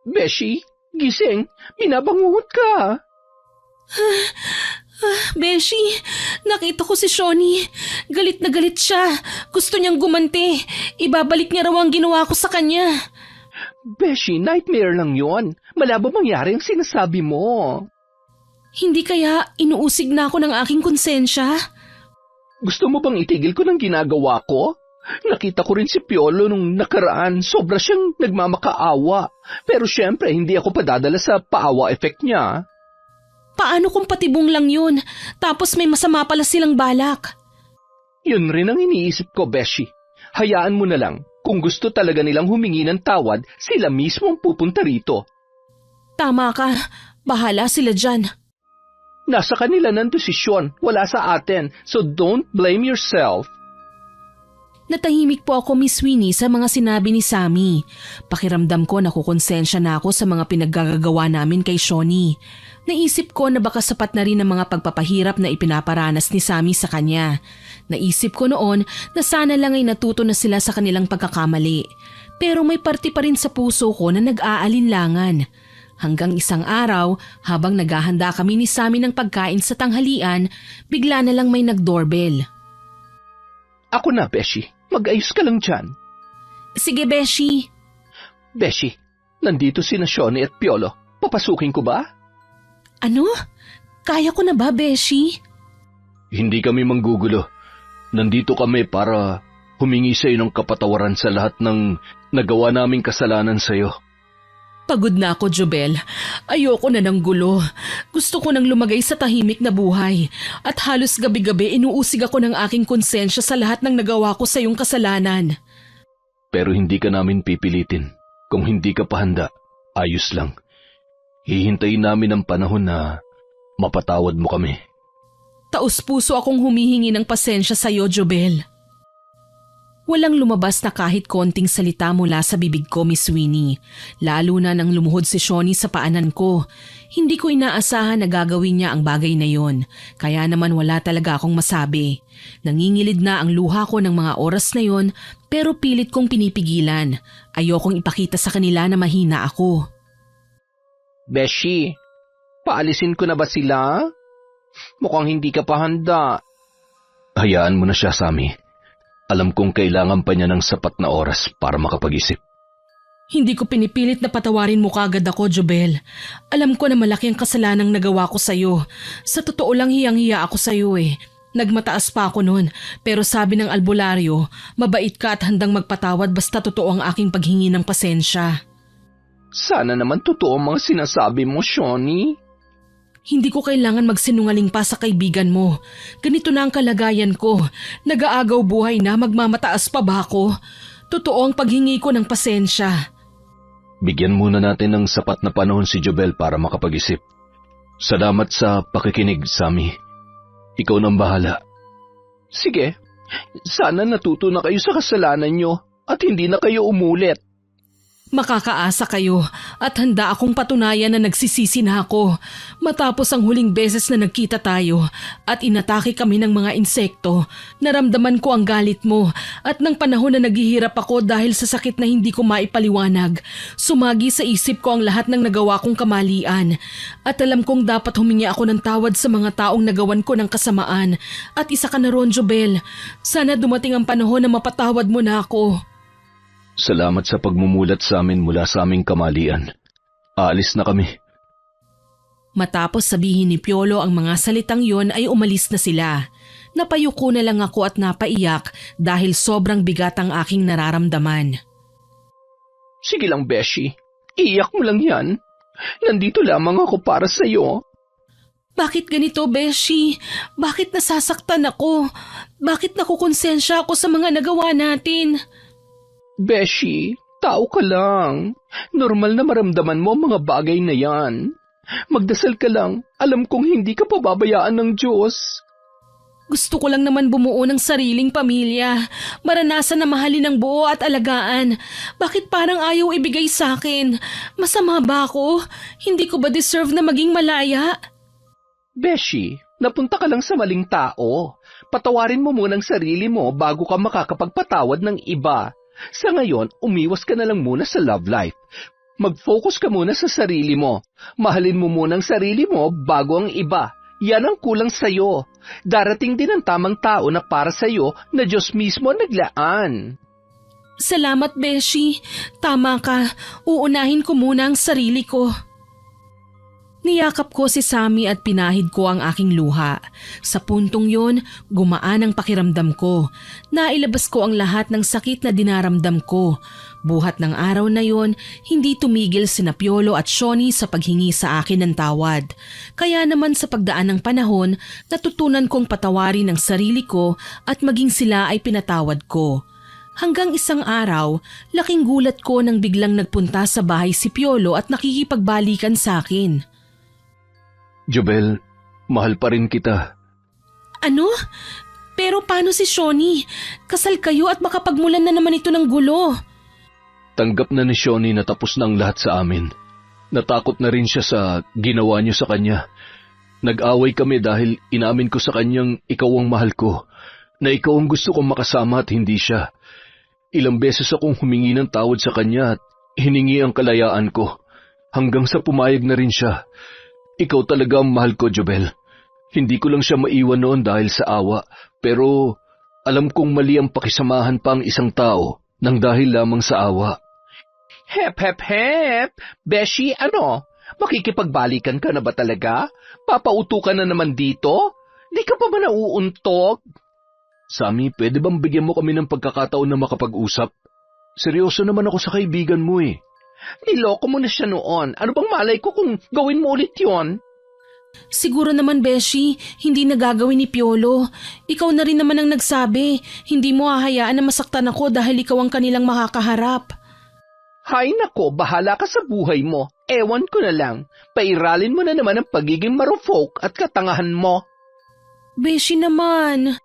Beshi, gising. Binabangungot ka. Beshi, nakita ko si Shawnee. Galit na galit siya. Gusto niyang gumanti. Ibabalik niya raw ang ginawa ko sa kanya. Beshi, nightmare lang yon. Malabo mangyari ang sinasabi mo. Hindi kaya inuusig na ako ng aking konsensya? Gusto mo bang itigil ko ng ginagawa ko? Nakita ko rin si Piolo nung nakaraan. Sobra siyang nagmamakaawa. Pero syempre, hindi ako padadala sa paawa effect niya. Paano kung patibong lang yun? Tapos may masama pala silang balak. Yun rin ang iniisip ko, Beshi. Hayaan mo na lang. Kung gusto talaga nilang humingi ng tawad, sila mismo ang pupunta rito. Tama ka. Bahala sila dyan. Nasa kanila ng desisyon, wala sa atin. So don't blame yourself. Natahimik po ako, Miss Winnie, sa mga sinabi ni Sammy. Pakiramdam ko nakukonsensya na ako sa mga pinaggagawa namin kay Shawnee. Naisip ko na baka sapat na rin ang mga pagpapahirap na ipinaparanas ni Sammy sa kanya. Naisip ko noon na sana lang ay natuto na sila sa kanilang pagkakamali. Pero may parte pa rin sa puso ko na nag-aalinlangan. Hanggang isang araw, habang naghahanda kami ni Sammy ng pagkain sa tanghalian, bigla na lang may nag-doorbell. Ako na, Beshi. Mag-ayos ka lang dyan. Sige, Beshi. Beshi, nandito sina Shawnee at Piolo. Papasukin ko ba? Ano? Kaya ko na ba, Beshi? Hindi kami manggugulo. Nandito kami para humingi sa iyo ng kapatawaran sa lahat ng nagawa naming kasalanan sa iyo. Pagod na ako, Jobel. Ayoko na ng gulo. Gusto ko nang lumagay sa tahimik na buhay. At halos gabi-gabi inuusig ako ng aking konsensya sa lahat ng nagawa ko sa iyong kasalanan. Pero hindi ka namin pipilitin. Kung hindi ka pa handa, ayos lang. Hihintayin namin ang panahon na mapatawad mo kami. Taos-puso akong humihingi ng pasensya sa iyo, Jobel. Walang lumabas na kahit konting salita mula sa bibig ko, Miss Winnie. Lalo na nang lumuhod si Shawnee sa paanan ko. Hindi ko inaasahan na gagawin niya ang bagay na yon. Kaya naman wala talaga akong masabi. Nangingilid na ang luha ko ng mga oras na yon, pero pilit kong pinipigilan. Ayokong ipakita sa kanila na mahina ako. Beshi, paalisin ko na ba sila? Mukhang hindi ka pa handa. Hayaan mo na siya, Sammy. Alam kong kailangan pa niya ng sapat na oras para makapag-isip. Hindi ko pinipilit na patawarin mo kagad ako, Jobel. Alam ko na malaki ang kasalanang nagawa ko sa'yo. Sa totoo lang hiyang-hiya ako sa'yo eh. Nagmataas pa ako noon, pero sabi ng albularyo, mabait ka at handang magpatawad basta totoo ang aking paghingi ng pasensya. Sana naman totoo ang mga sinasabi mo, Shawnee. Hindi ko kailangan magsinungaling pa sa kaibigan mo. Ganito na ang kalagayan ko. Nag-aagaw buhay na, magmamataas pa ba ako? Totoo ang paghingi ko ng pasensya. Bigyan muna natin ng sapat na panahon si Jobel para makapag-isip. Salamat sa pakikinig, Sammy. Ikaw nang bahala. Sige, sana natuto na kayo sa kasalanan nyo at hindi na kayo umulit. Makakaasa kayo at handa akong patunayan na nagsisisi na ako matapos ang huling beses na nagkita tayo at inatake kami ng mga insekto. Naramdaman ko ang galit mo at ng panahon na naghihirap ako dahil sa sakit na hindi ko maipaliwanag. Sumagi sa isip ko ang lahat ng nagawa kong kamalian at alam kong dapat humingi ako ng tawad sa mga taong nagawan ko ng kasamaan. At isa ka na ron, Jobel. Sana dumating ang panahon na mapatawad mo na ako. Salamat sa pagmumulat sa amin mula sa aming kamalian. Aalis na kami. Matapos sabihin ni Piolo ang mga salitang yon ay umalis na sila. Napayuko na lang ako at napaiyak dahil sobrang bigat ang aking nararamdaman. Sige lang, Beshi. Iyak mo lang yan. Nandito lamang ako para sa'yo. Bakit ganito, Beshi? Bakit nasasaktan ako? Bakit nakukonsensya ako sa mga nagawa natin? Beshi, tao ka lang. Normal na maramdaman mo ang mga bagay na yan. Magdasal ka lang. Alam kong hindi ka pababayaan ng Diyos. Gusto ko lang naman bumuo ng sariling pamilya. Maranasan na mahalin ng buo at alagaan. Bakit parang ayaw ibigay sa akin? Masama ba ako? Hindi ko ba deserve na maging malaya? Beshi, napunta ka lang sa maling tao. Patawarin mo muna ang sarili mo bago ka makakapagpatawad ng iba. Sa ngayon, umiwas ka na lang muna sa love life. Mag-focus ka muna sa sarili mo. Mahalin mo muna ang sarili mo bago ang iba. Yan ang kulang sa'yo. Darating din ang tamang tao na para sa'yo na Diyos mismo naglaan. Salamat, Beshi. Tama ka. Uunahin ko muna ang sarili ko. Niyakap ko si Sammy at pinahid ko ang aking luha. Sa puntong yon, gumaan ang pakiramdam ko. Nailabas ko ang lahat ng sakit na dinaramdam ko. Buhat ng araw na yon, hindi tumigil sina Piolo at Shoni sa paghingi sa akin ng tawad. Kaya naman sa pagdaan ng panahon, natutunan kong patawarin ang sarili ko at maging sila ay pinatawad ko. Hanggang isang araw, laking gulat ko nang biglang nagpunta sa bahay si Piolo at nakikipagbalikan sa akin. Jobel, mahal pa rin kita. Ano? Pero paano si Shoni? Kasal kayo at makapagmulan na naman ito ng gulo. Tanggap na ni Shoni na tapos na ang lahat sa amin. Natakot na rin siya sa ginawa niyo sa kanya. Nag-away kami dahil inamin ko sa kanyang ikaw ang mahal ko, na ikaw ang gusto kong makasama at hindi siya. Ilang beses akong humingi ng tawad sa kanya at hiningi ang kalayaan ko, hanggang sa pumayag na rin siya. Ikaw talaga ang mahal ko, Jobel. Hindi ko lang siya maiwan noon dahil sa awa, pero alam kong mali ang pakisamahan pa ang isang tao nang dahil lamang sa awa. Hep, hep, hep! Beshi, ano? Makikipagbalikan ka na ba talaga? Papauto ka na naman dito? Di ka pa ba nauuntog? Sammy, pwede bang bigyan mo kami ng pagkakataon na makapag-usap? Seryoso naman ako sa kaibigan mo eh. Niloko mo na siya noon. Ano bang malay ko kung gawin mo ulit yon? Siguro naman, Beshi, hindi nagagawin ni Piolo. Ikaw na rin naman ang nagsabi. Hindi mo hahayaan na masaktan ako dahil ikaw ang kanilang makakaharap. Hay nako, bahala ka sa buhay mo. Ewan ko na lang. Pairalin mo na naman ang pagiging marufok at katangahan mo. Beshi naman.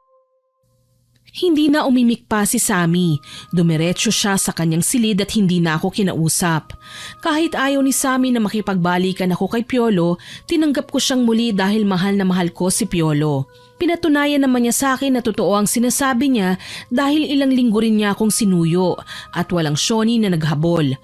Hindi na umimik pa si Sammy. Dumiretso siya sa kanyang silid at hindi na ako kinausap. Kahit ayaw ni Sammy na makipagbalikan ako kay Piolo, tinanggap ko siyang muli dahil mahal na mahal ko si Piolo. Pinatunayan naman niya sa akin na totoo ang sinasabi niya dahil ilang linggo rin niya akong sinuyo at walang Shoni na naghabol.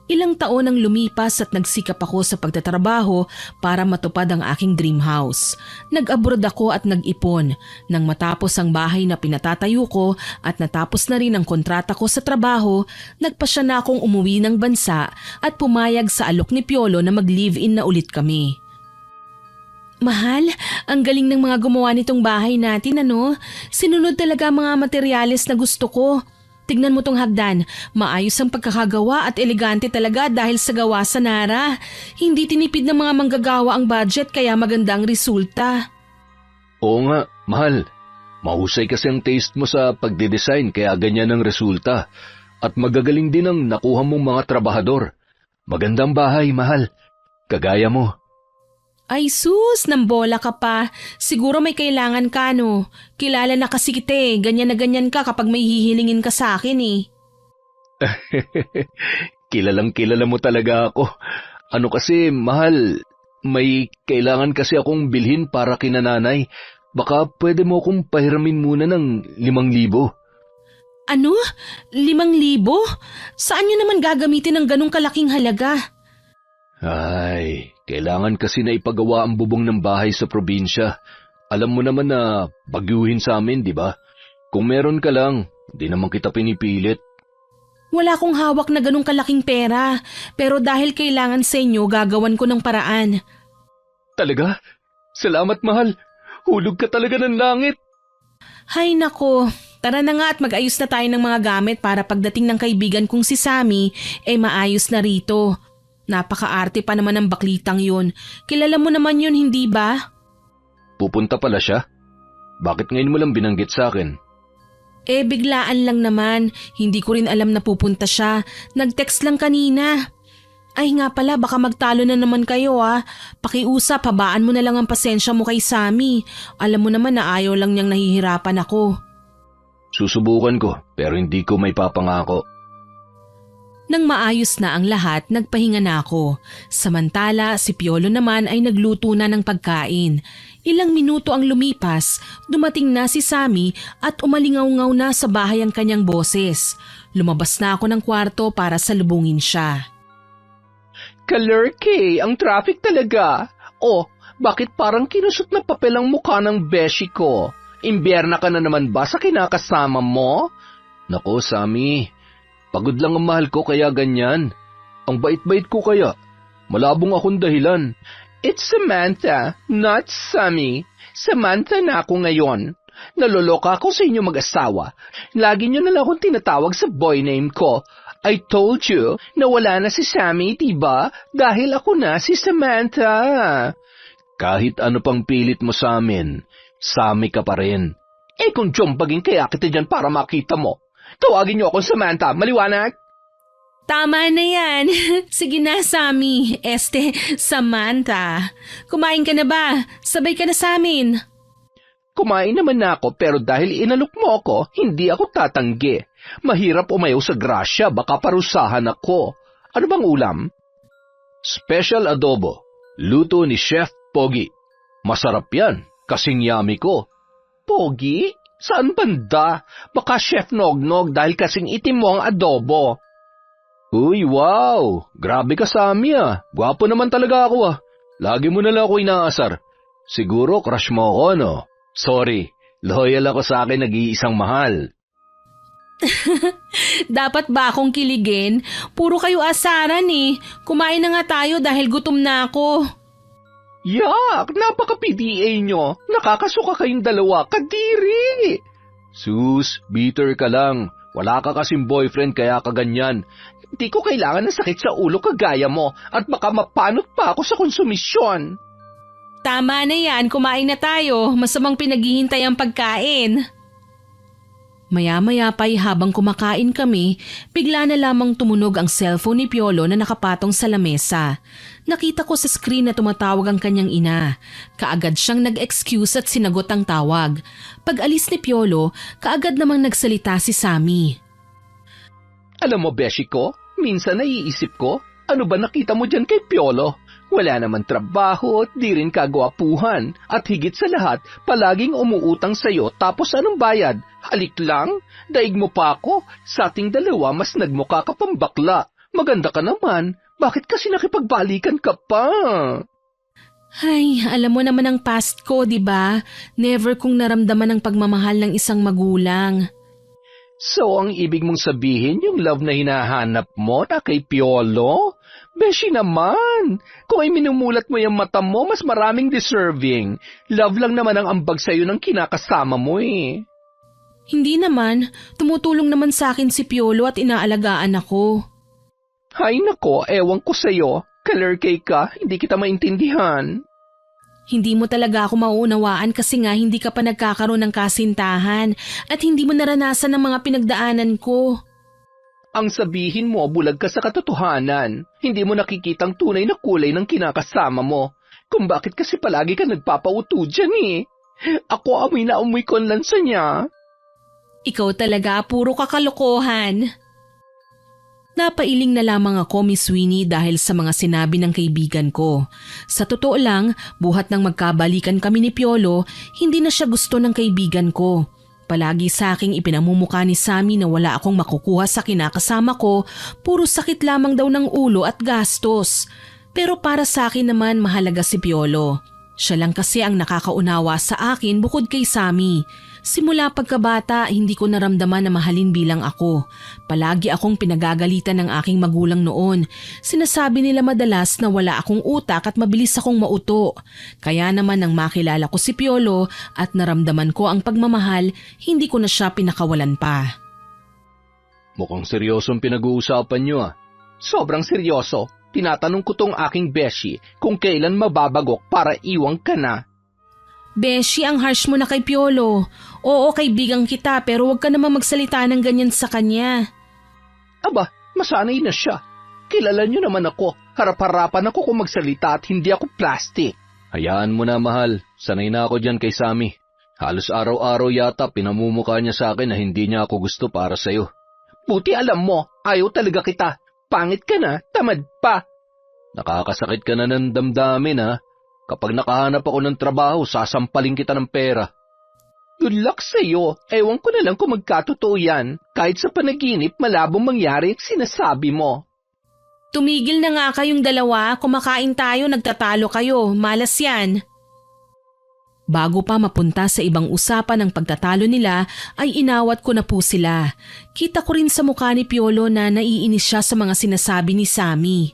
Ilang taon ang lumipas at nagsikap ako sa pagtatrabaho para matupad ang aking dream house. Nag-abroad ako at nag-ipon. Nang matapos ang bahay na pinatatayo ko at natapos na rin ang kontrata ko sa trabaho, nagpasya na akong umuwi ng bansa at pumayag sa alok ni Piolo na mag-live-in na ulit kami. Mahal, ang galing ng mga gumawa nitong bahay natin, ano? Sinunod talaga ang mga materyales na gusto ko. Tignan mo tong hagdan, maayos ang pagkakagawa at elegante talaga dahil sa gawa sa Nara. Hindi tinipid ng mga manggagawa ang budget kaya magandang resulta. Oo nga, mahal. Mahusay kasi ang taste mo sa pagdidesign kaya ganyan ang resulta. At magagaling din ang nakuha mong mga trabahador. Magandang bahay, mahal. Kagaya mo. Ay sus, nambola ka pa. Siguro may kailangan ka, no? Kilala na kasi kita eh. Ganyan na ganyan ka kapag may hihilingin ka sa akin eh. Kilalang kilala mo talaga ako. Ano kasi, mahal, may kailangan kasi akong bilhin para kina nanay. Baka pwede mo akong pahiramin muna ng 5,000. Ano? 5,000? Saan nyo naman gagamitin ng ganong kalaking halaga? Ay, kailangan kasi na ipagawa ang bubong ng bahay sa probinsya. Alam mo naman na bagyuhin sa amin, di ba? Kung meron ka lang, di naman kita pinipilit. Wala akong hawak na ganong kalaking pera, pero dahil kailangan sa inyo, gagawan ko ng paraan. Talaga? Salamat, mahal. Hulog ka talaga ng langit. Hay nako, tara na nga at mag-ayos na tayo ng mga gamit para pagdating ng kaibigan kong si Sammy, maayos na rito. Napaka-arte pa naman ng baklitang yun. Kilala mo naman yun, hindi ba? Pupunta pala siya? Bakit ngayon mo lang binanggit sa akin? Biglaan lang naman. Hindi ko rin alam na pupunta siya. Nag-text lang kanina. Ay nga pala, baka magtalo na naman kayo ah. Pakiusap, habaan mo na lang ang pasensya mo kay Sammy. Alam mo naman na ayaw lang niyang nahihirapan ako. Susubukan ko, pero hindi ko may papangako. Nang maayos na ang lahat, nagpahinga na ako. Samantala, si Piolo naman ay nagluto na ng pagkain. Ilang minuto ang lumipas, dumating na si Sammy at umalingaw-ngaw na sa bahay ang kanyang boses. Lumabas na ako ng kwarto para salubungin siya. Kalurky, ang traffic talaga. Oh, bakit parang kinusot na papel ang mukha ng beshi ko? Imbierna ka na naman ba sa kinakasama mo? Nako, Sammy. Pagod lang ang mahal ko kaya ganyan. Ang bait-bait ko kaya. Malabong akong dahilan. It's Samantha, not Sammy. Samantha na ako ngayon. Naloloka ako sa inyo mag-asawa. Lagi nyo na lang akong tinatawag sa boy name ko. I told you na wala na si Sammy, diba? Dahil ako na si Samantha. Kahit ano pang pilit mo sa amin, Sammy ka pa rin. Eh kung jombagin kaya kita dyan para makita mo. Tawagin niyo akong Samantha, maliwanag? Tama na yan. Sige na, Sammy. Samantha. Kumain ka na ba? Sabay ka na sa amin. Kumain naman na ako pero dahil inalok mo ako, hindi ako tatanggi. Mahirap umayaw sa grasya, baka parusahan ako. Ano bang ulam? Special adobo. Luto ni Chef Pogi. Masarap yan, kasing yummy ko. Pogi? Saan banda? Baka Chef Nognog dahil kasing itim mo ang adobo. Uy, wow! Grabe ka, Sammy ah. Gwapo naman talaga ako ah. Lagi mo na lang ako inaasar. Siguro crush mo ako, no? Sorry, loyal ako sa akin nag-iisang mahal. Dapat ba akong kiligin? Puro kayo asaran eh. Kumain na nga tayo dahil gutom na ako. Yak! Napaka-PDA nyo. Nakakasuka kayong dalawa. Kadiri! Sus, bitter ka lang. Wala ka kasing boyfriend kaya ka ganyan. Hindi ko kailangan ng sakit sa ulo kagaya mo at baka mapanot pa ako sa konsumisyon. Tama na yan, kumain na tayo. Masamang pinaghihintay ang pagkain. Maya-maya pa'y habang kumakain kami, bigla na lamang tumunog ang cellphone ni Piolo na nakapatong sa lamesa. Nakita ko sa screen na tumatawag ang kanyang ina. Kaagad siyang nag-excuse at sinagot ang tawag. Pag alis ni Piolo, kaagad namang nagsalita si Sammy. Alam mo, Beshi ko, minsan naiisip ko, ano ba nakita mo dyan kay Piolo? Wala naman trabaho at di rin kagwapuhan. At higit sa lahat, palaging umuutang sa'yo tapos anong bayad? Halik lang? Daig mo pa ako? Sa ating dalawa mas nagmukha ka pang bakla. Maganda ka naman. Bakit kasi nakipagbalikan ka pa? Ay, alam mo naman ang past ko, di ba? Never kong naramdaman ang pagmamahal ng isang magulang. So, ang ibig mong sabihin yung love na hinahanap mo na kay Piolo? Beshi naman, kung ay minumulat mo yung mata mo, mas maraming deserving. Love lang naman ang ambag sa'yo ng kinakasama mo eh. Hindi naman, tumutulong naman sa akin si Piolo at inaalagaan ako. Hay nako, ewan ko sa'yo. Kalerkay ka, hindi kita maintindihan. Hindi mo talaga ako mauunawaan kasi nga hindi ka pa nagkakaroon ng kasintahan at hindi mo naranasan ang mga pinagdaanan ko. Ang sabihin mo, bulag ka sa katotohanan. Hindi mo nakikitang tunay na kulay ng kinakasama mo. Kung bakit kasi palagi ka nagpapauto dyan eh. Ako amoy na amoy ko ang lansa niya. Ikaw talaga, puro kakalokohan. Napailing na lamang ako, Miss Winnie, dahil sa mga sinabi ng kaibigan ko. Sa totoo lang, buhat ng magkabalikan kami ni Piolo, hindi na siya gusto ng kaibigan ko. Palagi sa aking ipinamumukha ni Sammy na wala akong makukuha sa kinakasama ko, puro sakit lamang daw ng ulo at gastos. Pero para sa akin naman mahalaga si Piolo. Siya lang kasi ang nakakaunawa sa akin bukod kay Sammy. Simula pagkabata, hindi ko naramdaman na mahalin bilang ako. Palagi akong pinagagalitan ng aking magulang noon. Sinasabi nila madalas na wala akong utak at mabilis akong mauto. Kaya naman nang makilala ko si Piolo at naramdaman ko ang pagmamahal, hindi ko na siya pinakawalan pa. Mukhang seryosong pinag-uusapan niyo ah. Sobrang seryoso. Tinatanong ko tong aking beshi kung kailan mababagok para iwang ka na. Beshi, ang harsh mo na kay Piolo. Oo, kaibigan kita pero huwag ka naman magsalita ng ganyan sa kanya. Aba, masanay na siya. Kilala niyo naman ako. Harap-harapan ako kung magsalita at hindi ako plastic. Hayaan mo na, mahal. Sanay na ako dyan kay Sammy. Halos araw-araw yata pinamumukha niya sa akin na hindi niya ako gusto para sa'yo. Buti alam mo, ayaw talaga kita. Pangit ka na, tamad pa. Nakakasakit ka na ng damdamin ha. Kapag nakahanap ako ng trabaho, sasampaling kita ng pera. Good luck sa'yo. Ewan ko na lang kung magkatotoo yan. Kahit sa panaginip, malabong mangyari ang sinasabi mo. Tumigil na nga kayong dalawa. Kumakain tayo, nagtatalo kayo. Malas yan. Bago pa mapunta sa ibang usapan ng pagtatalo nila, ay inawat ko na po sila. Kita ko rin sa mukha ni Piolo na naiinis siya sa mga sinasabi ni Sammy.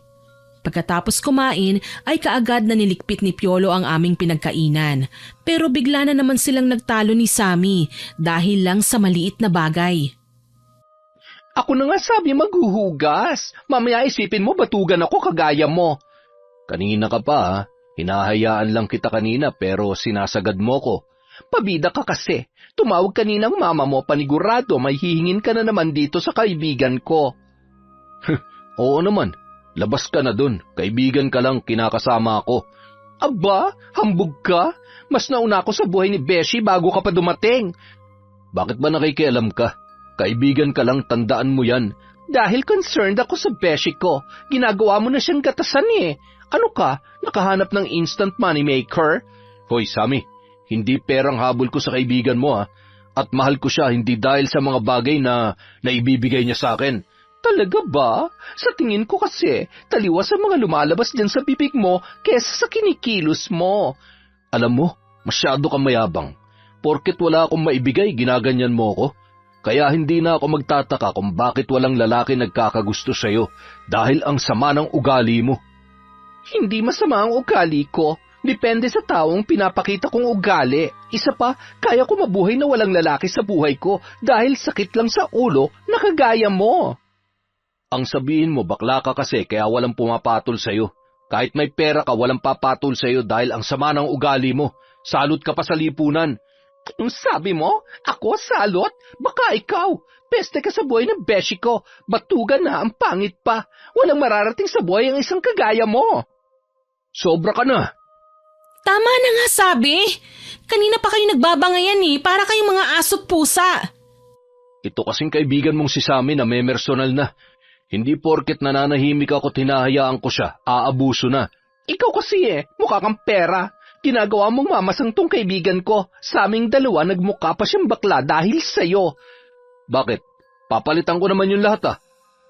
Pagkatapos kumain ay kaagad na nilikpit ni Piolo ang aming pinagkainan. Pero bigla na naman silang nagtalo ni Sammy dahil lang sa maliit na bagay. Ako na nga sabi maghuhugas. Mamaya isipin mo batugan ako kagaya mo. Kanina ka pa ha. Hinahayaan lang kita kanina pero sinasagad mo ko. Pabida ka kasi. Tumawag kaninang mama mo, panigurado may hihingin ka na naman dito sa kaibigan ko. Oo naman, labas ka na dun. Kaibigan ka lang, kinakasama ako. Aba, hambog ka? Mas nauna ako sa buhay ni Beshi bago ka pa dumating. Bakit ba nakikialam ka? Kaibigan ka lang, tandaan mo yan. Dahil concerned ako sa Beshi ko, ginagawa mo na siyang gatasan eh. Ano ka, nakahanap ng instant money maker? Hoy Sammy, hindi perang habol ko sa kaibigan mo ha. At mahal ko siya hindi dahil sa mga bagay na naibibigay niya sa akin. Talaga ba? Sa tingin ko kasi, taliwas sa mga lumalabas dyan sa bibig mo kesa sa kinikilos mo. Alam mo, masyado kang mayabang. Porket wala akong maibigay, ginaganyan mo ako. Kaya hindi na ako magtataka kung bakit walang lalaki nagkakagusto sa'yo dahil ang sama ng ugali mo. Hindi masama ang ugali ko. Depende sa taong pinapakita kong ugali. Isa pa, kaya ko mabuhay na walang lalaki sa buhay ko dahil sakit lang sa ulo na kagaya mo. Ang sabihin mo, bakla ka kasi kaya walang pumapatol sa'yo. Kahit may pera ka, walang papatol sa'yo dahil ang sama ng ugali mo. Salot ka pa sa lipunan. Anong sabi mo? Ako salot? Baka ikaw. Peste ka sa buhay ng beshi ko. Batugan na, ang pangit pa. Walang mararating sa buhay ang isang kagaya mo. Sobra ka na. Tama na nga sabi. Kanina pa kayo nagbabangayan para kayong mga aso't pusa. Ito kasing kaibigan mong si Sammy na may personal na. Hindi porket nananahimik ako tinahayaan ko siya, aabuso na. Ikaw kasi mukha kang pera. Ginagawa mong mamasang tong kaibigan ko. Sa aming dalawa nagmukha pa siyang bakla dahil sa'yo. Bakit? Papalitan ko naman yung lahat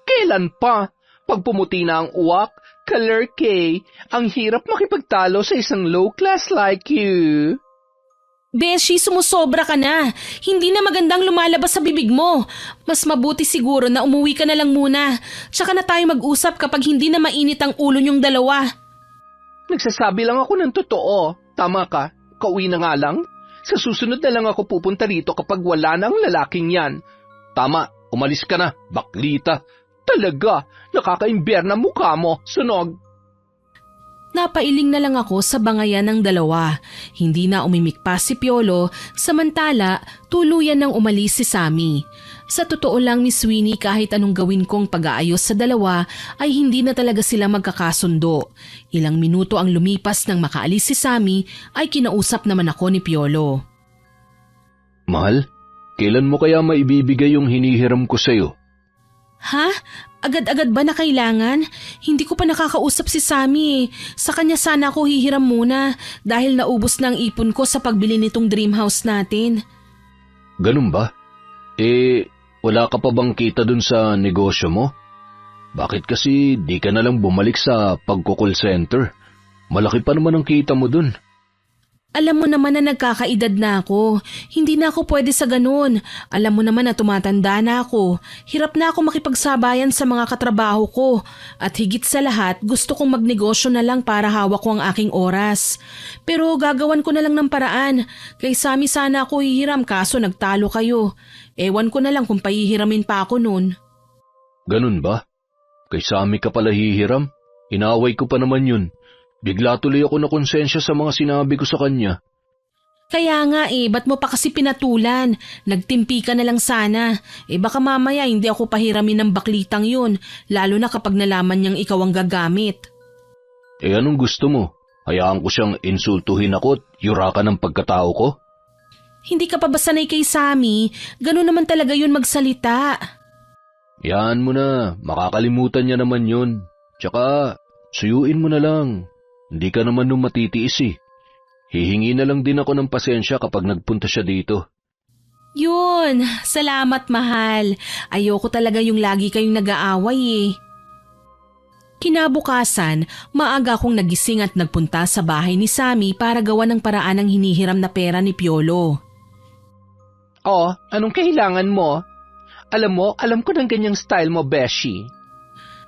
Kailan pa? Pag pumuti na ang uwak, color K, ang hirap makipagtalo sa isang low class like you. Beshi, sumusobra ka na. Hindi na magandang lumalabas sa bibig mo. Mas mabuti siguro na umuwi ka na lang muna. Tsaka na tayo mag-usap kapag hindi na mainit ang ulo niyong dalawa. Nagsasabi lang ako ng totoo. Tama ka, kauwi na nga lang. Sa susunod na lang ako pupunta rito kapag wala na ang lalaking yan. Tama, umalis ka na, baklita. Talaga, nakaka-imbyerna mukha mo, sunog. Napailing na lang ako sa bangayan ng dalawa. Hindi na umimik pa si Piolo, samantala tuluyan nang umalis si Sammy. Sa totoo lang, Miss Winnie, kahit anong gawin kong pag-aayos sa dalawa ay hindi na talaga sila magkakasundo. Ilang minuto ang lumipas nang makaalis si Sammy ay kinausap naman ako ni Piolo. Mahal, kailan mo kaya maibibigay yung hinihiram ko sa'yo? Ha? Agad-agad ba na kailangan? Hindi ko pa nakakausap si Sammy. Sa kanya sana ako hihiram muna dahil naubos na ang ipon ko sa pagbili nitong dream house natin. Ganun ba? Wala ka pa bang kita dun sa negosyo mo? Bakit kasi di ka na lang bumalik sa pagko-call center? Malaki pa naman ang kita mo dun. Alam mo naman na nagkakaedad na ako. Hindi na ako pwede sa ganun. Alam mo naman na tumatanda na ako. Hirap na ako makipagsabayan sa mga katrabaho ko. At higit sa lahat, gusto kong magnegosyo na lang para hawak ko ang aking oras. Pero gagawan ko na lang ng paraan. Kay Sammy sana ako hihiram kaso nagtalo kayo. Ewan ko na lang kung pahihiramin pa ako nun. Ganun ba? Kay Sammy ka pala hihiram? Inaway ko pa naman yun. Bigla tuloy ako na konsensya sa mga sinabi ko sa kanya. Kaya nga ba't mo pa kasi pinatulan? Nagtimpi ka na lang sana. Baka mamaya hindi ako pahiramin ng baklitang yun, lalo na kapag nalaman niyang ikaw ang gagamit. Anong gusto mo? Hayaan ko siyang insultuhin ako at yurakan ng pagkatao ko? Hindi ka pa ba sanay kay Sammy? Ganun naman talaga yun magsalita. Yan mo na, makakalimutan niya naman yun. Tsaka, suyuin mo na lang. Hindi ka naman nung matitiis Hihingi na lang din ako ng pasensya kapag nagpunta siya dito. Yun, salamat mahal. Ayoko talaga yung lagi kayong nag-aaway Kinabukasan, maaga akong nagising at nagpunta sa bahay ni Sammy para gawa ng paraan ng hinihiram na pera ni Piolo. Anong kailangan mo? Alam ko ng ganyang style mo, Beshi.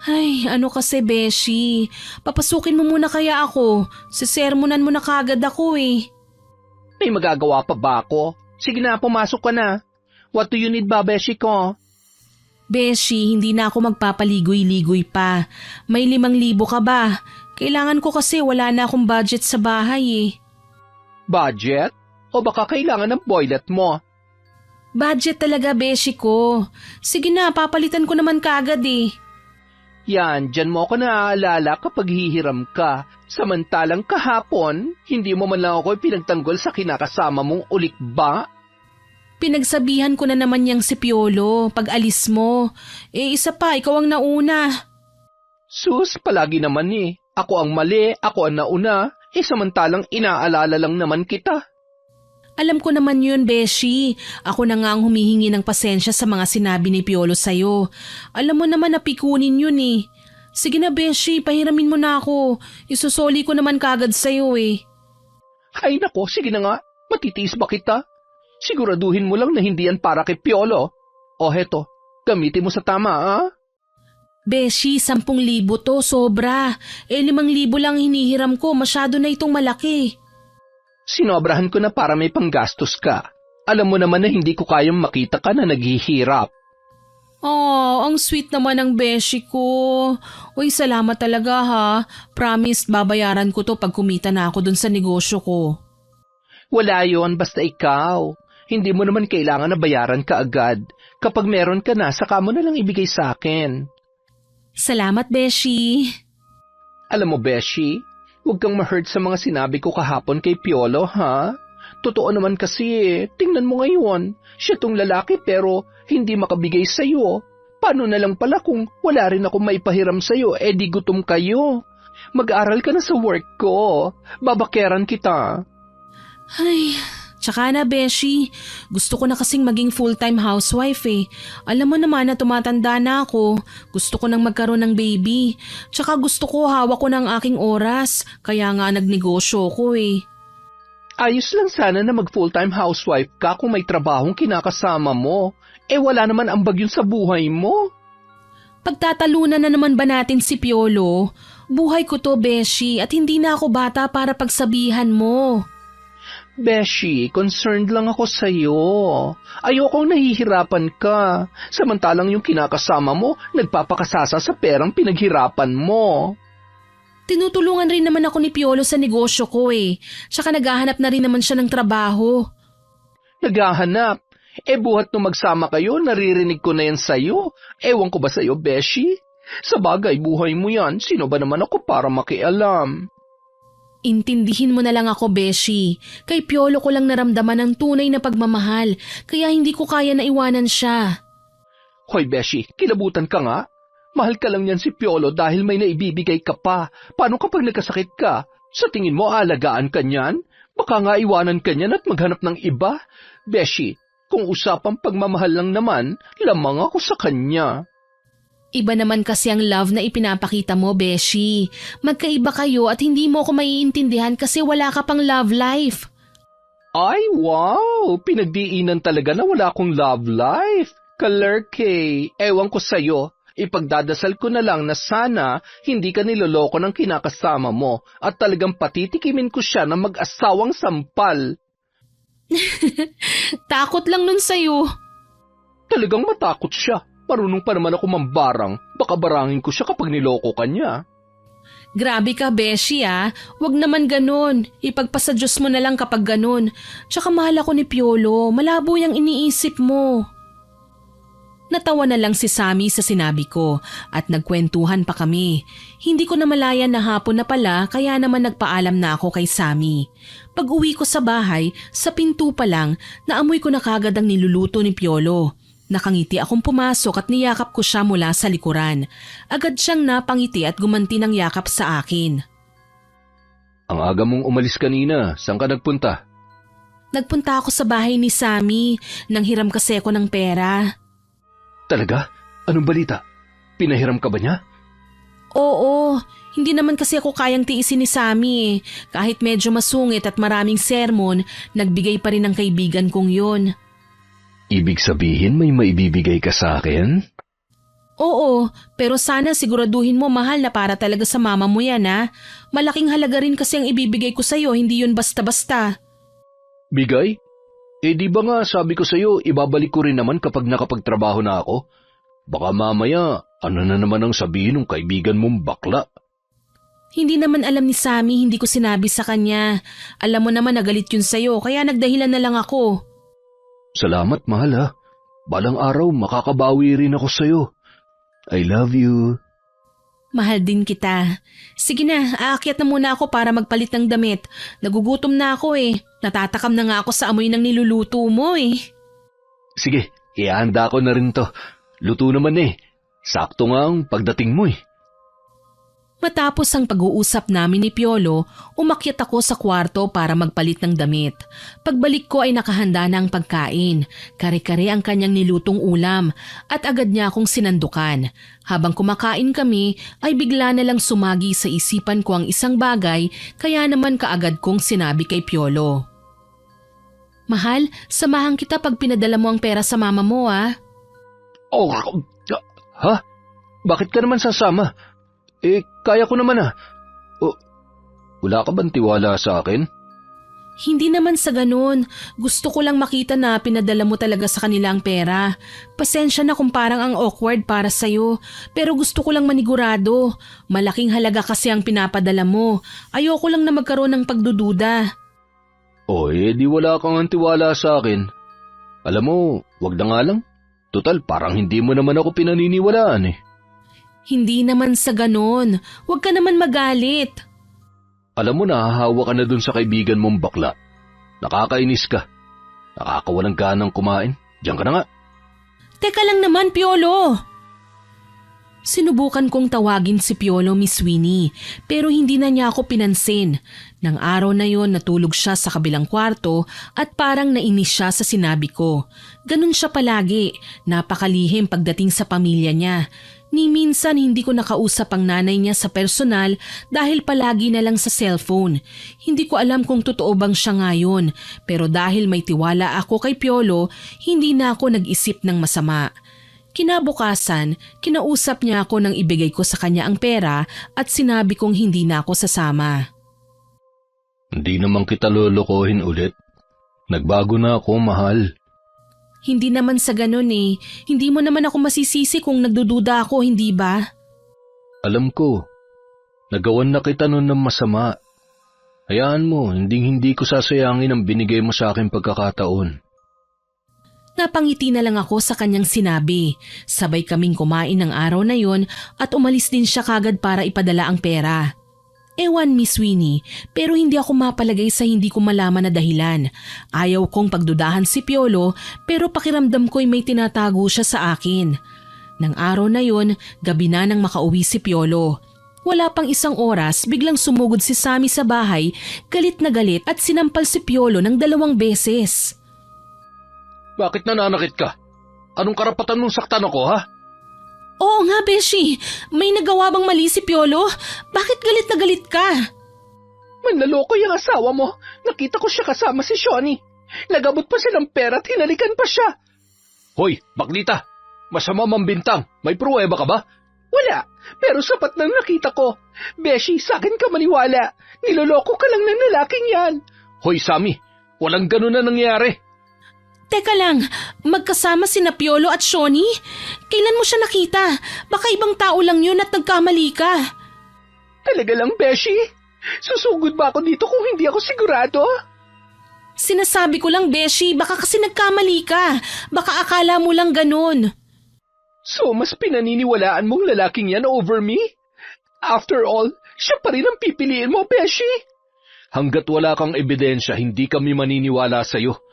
Ay, ano kasi Beshi, papasukin mo muna kaya ako. Sisermonan mo na kagad ako eh. May magagawa pa ba ako? Sige na, pumasok ka na. What do you need ba, beshi ko? Beshi, hindi na ako magpapaligoy-ligoy pa. May 5,000 ka ba? Kailangan ko kasi wala na akong budget sa bahay eh. Budget? O baka kailangan ng boylet mo? Budget talaga Beshi ko. Sige na, papalitan ko naman kagad eh. Yan, dyan mo ako naaalala kapag hihiram ka. Samantalang kahapon, hindi mo man lang ako pinagtanggol sa kinakasama mong ulikba. Pinagsabihan ko na naman yang si Piolo pag alis mo. Isa pa, ikaw ang nauna. Sus, palagi naman eh. Ako ang mali, ako ang nauna. Samantalang inaalala lang naman kita. Alam ko naman yun, Beshi. Ako na nga ang humihingi ng pasensya sa mga sinabi ni Piolo sa'yo. Alam mo naman na pikunin yun eh. Sige na, Beshi, pahiramin mo na ako. Isusoli ko naman kagad sa'yo eh. Ay nako, sige na nga. Matitiis ba kita? Siguraduhin mo lang na hindi yan para kay Piolo. O heto, gamitin mo sa tama, ha? Beshi, 10,000 to, sobra. 5,000 lang hinihiram ko, masyado na itong malaki. Sinobrahan ko na para may panggastos ka. Alam mo naman na hindi ko kayang makita ka na naghihirap. Oh, ang sweet naman ng Beshi ko. Uy, salamat talaga ha. Promise, babayaran ko to pag kumita na ako dun sa negosyo ko. Wala yon, basta ikaw. Hindi mo naman kailangan na bayaran ka agad. Kapag meron ka na, saka mo na lang ibigay sa akin. Salamat, Beshi. Alam mo, Beshi, huwag kang ma-hurt sa mga sinabi ko kahapon kay Piolo, ha? Totoo naman kasi tingnan mo ngayon, siya tong lalaki pero hindi makabigay sa'yo. Paano na lang pala kung wala rin ako maipahiram sa'yo, di gutom kayo. Mag-aral ka na sa work ko, babakeran kita. Ay, tsaka na Beshi, gusto ko na kasing maging full-time housewife eh. Alam mo naman na tumatanda na ako, gusto ko nang magkaroon ng baby. Tsaka gusto ko hawak ko ng aking oras, kaya nga nagnegosyo ko eh. Ayos lang sana na mag full-time housewife ka kung may trabahong kinakasama mo. Wala naman ambag yun sa buhay mo. Pagtatalunan na naman ba natin si Piolo? Buhay ko to, Beshi, at hindi na ako bata para pagsabihan mo. Beshi, concerned lang ako sa'yo. Ayokong nahihirapan ka. Samantalang yung kinakasama mo, nagpapakasasa sa perang pinaghirapan mo. Tinutulungan rin naman ako ni Piolo sa negosyo ko eh. Tsaka naghahanap na rin naman siya ng trabaho. Naghahanap? Buhat nung magsama kayo, naririnig ko na yan sa'yo. Ewan ko ba sa'yo, Beshi? Sa bagay, buhay mo yan. Sino ba naman ako para makialam? Intindihin mo na lang ako, Beshi. Kay Piolo ko lang naramdaman ang tunay na pagmamahal, kaya hindi ko kaya na iwanan siya. Hoy, Beshi, kilabutan ka nga. Mahal ka lang yan si Piolo dahil may naibibigay ka pa. Paano kapag nagkasakit ka? Sa tingin mo, alagaan ka niyan? Baka nga iwanan ka niyan at maghanap ng iba? Beshi, kung usapang pagmamahal lang naman, lamang ako sa kanya. Iba naman kasi ang love na ipinapakita mo, Beshi. Magkaiba kayo at hindi mo ako maiintindihan kasi wala ka pang love life. Ay, wow! Pinagdiinan talaga na wala akong love life. Kalerke, ewan ko sa'yo. Ipagdadasal ko na lang na sana hindi ka niloloko ng kinakasama mo at talagang patitikimin ko siya na mag-asawang sampal. Takot lang nun sa'yo. Talagang matakot siya. Marunong pa naman ako mambarang. Baka barangin ko siya kapag niloko ka niya. Grabe ka, Beshi ah. Wag naman ganun. Ipagpasa Diyos mo na lang kapag ganun. Tsaka mahal ako ni Piolo. Malabo yung iniisip mo. Natawa na lang si Sammy sa sinabi ko at nagkwentuhan pa kami. Hindi ko na malayan na hapon na pala kaya naman nagpaalam na ako kay Sammy. Pag uwi ko sa bahay, sa pinto pa lang, naamoy ko na kagad ang niluluto ni Piolo. Nakangiti akong pumasok at niyakap ko siya mula sa likuran. Agad siyang napangiti at gumanti ng yakap sa akin. Ang aga mong umalis kanina, saan ka nagpunta? Nagpunta ako sa bahay ni Sammy, nanghiram kasi ako ng pera. Talaga? Anong balita? Pinahiram ka ba niya? Oo, hindi naman kasi ako kayang tiisin ni Sammy eh. Kahit medyo masungit at maraming sermon, nagbigay pa rin ang kaibigan kong yun. Ibig sabihin may maibibigay ka sa akin? Oo, pero sana siguraduhin mo mahal na para talaga sa mama mo yan ha. Malaking halaga rin kasi ang ibibigay ko sa'yo, hindi yun basta-basta. Bigay? Di ba nga sabi ko sa'yo, ibabalik ko rin naman kapag nakapagtrabaho na ako? Baka mamaya, ano na naman ang sabihin ng kaibigan mong bakla? Hindi naman alam ni Sammy, hindi ko sinabi sa kanya. Alam mo naman nagalit yun sa'yo, kaya nagdahilan na lang ako. Salamat, mahal ha. Balang araw, makakabawi rin ako sa'yo. I love you. Mahal din kita. Sige na, aakyat na muna ako para magpalit ng damit. Nagugutom na ako eh. Natatakam na nga ako sa amoy ng niluluto mo eh. Sige, ihanda ko na rin to. Luto naman eh. Sakto nga ang pagdating mo eh. Matapos ang pag-uusap namin ni Piolo, umakyat ako sa kwarto para magpalit ng damit. Pagbalik ko ay nakahanda na ang pagkain. Kare-kare ang kanyang nilutong ulam at agad niya akong sinandukan. Habang kumakain kami ay bigla na lang sumagi sa isipan ko ang isang bagay kaya naman kaagad kong sinabi kay Piolo. Mahal, samahan kita pag pinadala mo ang pera sa mama mo ah. Oh, ha? Bakit ka naman sasama? Kaya ko naman ah. Wala ka bang tiwala sa akin? Hindi naman sa ganun. Gusto ko lang makita na pinadala mo talaga sa kanila ang pera. Pasensya na kung parang ang awkward para sa'yo. Pero gusto ko lang manigurado. Malaking halaga kasi ang pinapadala mo. Ayoko lang na magkaroon ng pagdududa. Di wala kang tiwala sa akin. Alam mo, wag na nga lang. Total, parang hindi mo naman ako pinaniniwalaan eh. Hindi naman sa ganun. Huwag ka naman magalit. Alam mo, nahahawa ka na dun sa kaibigan mong bakla. Nakakainis ka. Nakakawalang ganang kumain. Diyan ka na nga. Teka lang naman, Piolo. Sinubukan kong tawagin si Piolo, Miss Winnie, pero hindi na niya ako pinansin. Nang araw na yon natulog siya sa kabilang kwarto at parang nainis siya sa sinabi ko. Ganun siya palagi, napakalihim pagdating sa pamilya niya. Ni minsan hindi ko nakausap ang nanay niya sa personal dahil palagi na lang sa cellphone. Hindi ko alam kung totoo bang siya ngayon, pero dahil may tiwala ako kay Piolo, hindi na ako nag-isip ng masama. Kinabukasan, kinausap niya ako nang ibigay ko sa kanya ang pera at sinabi kong hindi na ako sasama. Hindi naman kita lolokohin ulit. Nagbago na ako, mahal. Hindi naman sa ganun eh. Hindi mo naman ako masisisi kung nagdududa ako, hindi ba? Alam ko. Nagawan na kita nun ng masama. Hayaan mo, hindi ko sasayangin ang binigay mo sa akin pagkakataon. Napangiti na lang ako sa kanyang sinabi. Sabay kaming kumain ng araw na yon at umalis din siya kagad para ipadala ang pera. Ewan, Miss Winnie, pero hindi ako mapalagay sa hindi ko malaman na dahilan. Ayaw kong pagdudahan si Piolo pero pakiramdam ko'y may tinatago siya sa akin. Nang araw na yon, gabi na nang makauwi si Piolo. Wala pang isang oras, biglang sumugod si Sammy sa bahay, galit na galit at sinampal si Piolo ng 2 beses. Bakit nananakit ka? Anong karapatan mong saktan ako, ha? Oo nga, Beshi. May nagawa bang mali si Piolo? Bakit galit na galit ka? Manlaloko yung asawa mo. Nakita ko siya kasama si Shawnee. Nagabot pa siya ng pera at hinalikan pa siya. Hoy, baklita! Masama mambintang. May pruweba ka ba? Wala, pero sapat nang nakita ko. Beshi, sa akin ka maniwala. Niloloko ka lang ng lalaking yan. Hoy, Sammy, walang ganun na nangyari. Teka lang, magkasama sina Piolo at Shawnee? Kailan mo siya nakita? Baka ibang tao lang yun at nagkamali ka. Talaga lang, Beshi? Susugod ba ako dito kung hindi ako sigurado? Sinasabi ko lang, Beshi, baka kasi nagkamali ka. Baka akala mo lang ganun. So, mas pinaniniwalaan mong lalaking yan over me? After all, siya pa rin ang pipiliin mo, Beshi. Hanggat wala kang ebidensya, hindi kami maniniwala sa'yo.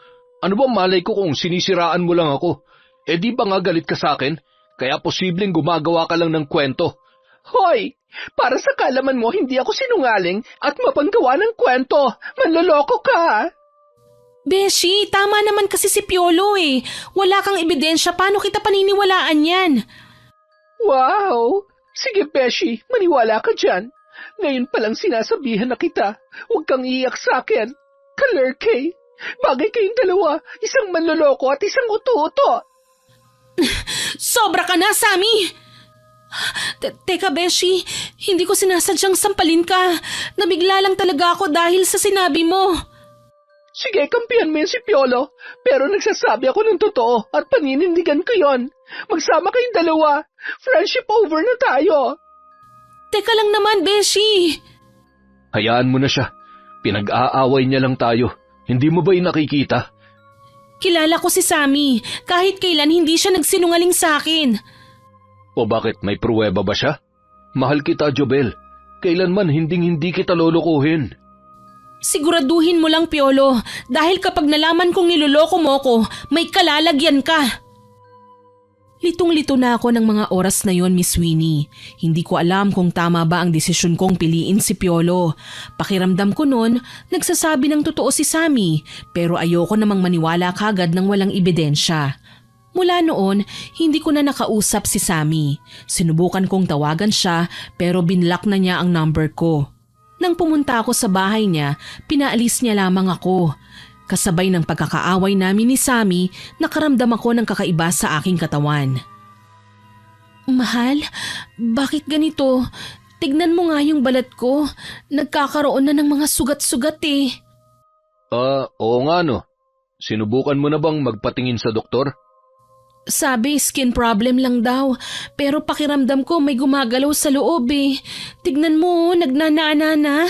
Ano ba malay ko kung sinisiraan mo lang ako? Di ba nga galit ka sa akin? Kaya posibleng gumagawa ka lang ng kwento. Hoy! Para sa kalaman mo, hindi ako sinungaling at mapanggawa ng kwento. Manloloko ka! Beshi, tama naman kasi si Piolo eh. Wala kang ebidensya, paano kita paniniwalaan yan? Wow! Sige, Beshi, maniwala ka dyan. Ngayon palang sinasabihan na kita. Huwag kang iiyak sa akin. Kalerke! Bagay kayong dalawa, isang manloloko at isang uto-uto. Sobra ka na, Sammy! Teka, Beshi, hindi ko sinasadyang sampalin ka. Nabigla lang talaga ako dahil sa sinabi mo. Sige, kampihan mo yan si Piolo. Pero nagsasabi ako ng totoo at paninindigan ko yon. Magsama kayong dalawa. Friendship over na tayo. Teka lang naman, Beshi. Hayaan mo na siya. Pinag-aaway niya lang tayo. Hindi mo ba nakikita? Kilala ko si Sammy. Kahit kailan hindi siya nagsinungaling sa akin. O bakit, may pruweba ba siya? Mahal kita, Jobel. Kailanman hindi kita lolokohin. Siguraduhin mo lang, Piolo, dahil kapag nalaman kong niloloko mo ko, may kalalagyan ka. Litong-lito na ako ng mga oras na yon, Miss Winnie. Hindi ko alam kung tama ba ang desisyon kong piliin si Piolo. Pakiramdam ko noon, nagsasabi ng totoo si Sammy, pero ayoko namang maniwala kagad ng walang ebidensya. Mula noon, hindi ko na nakausap si Sammy. Sinubukan kong tawagan siya pero binlock na niya ang number ko. Nang pumunta ako sa bahay niya, pinaalis niya lamang ako. Kasabay ng pagkakaaway namin ni Sammy, nakaramdam ako ng kakaiba sa aking katawan. Mahal, bakit ganito? Tignan mo nga yung balat ko. Nagkakaroon na ng mga sugat-sugat eh. Oo nga no. Sinubukan mo na bang magpatingin sa doktor? Sabi skin problem lang daw, pero pakiramdam ko may gumagalaw sa loob eh. Tignan mo, nagnanana na.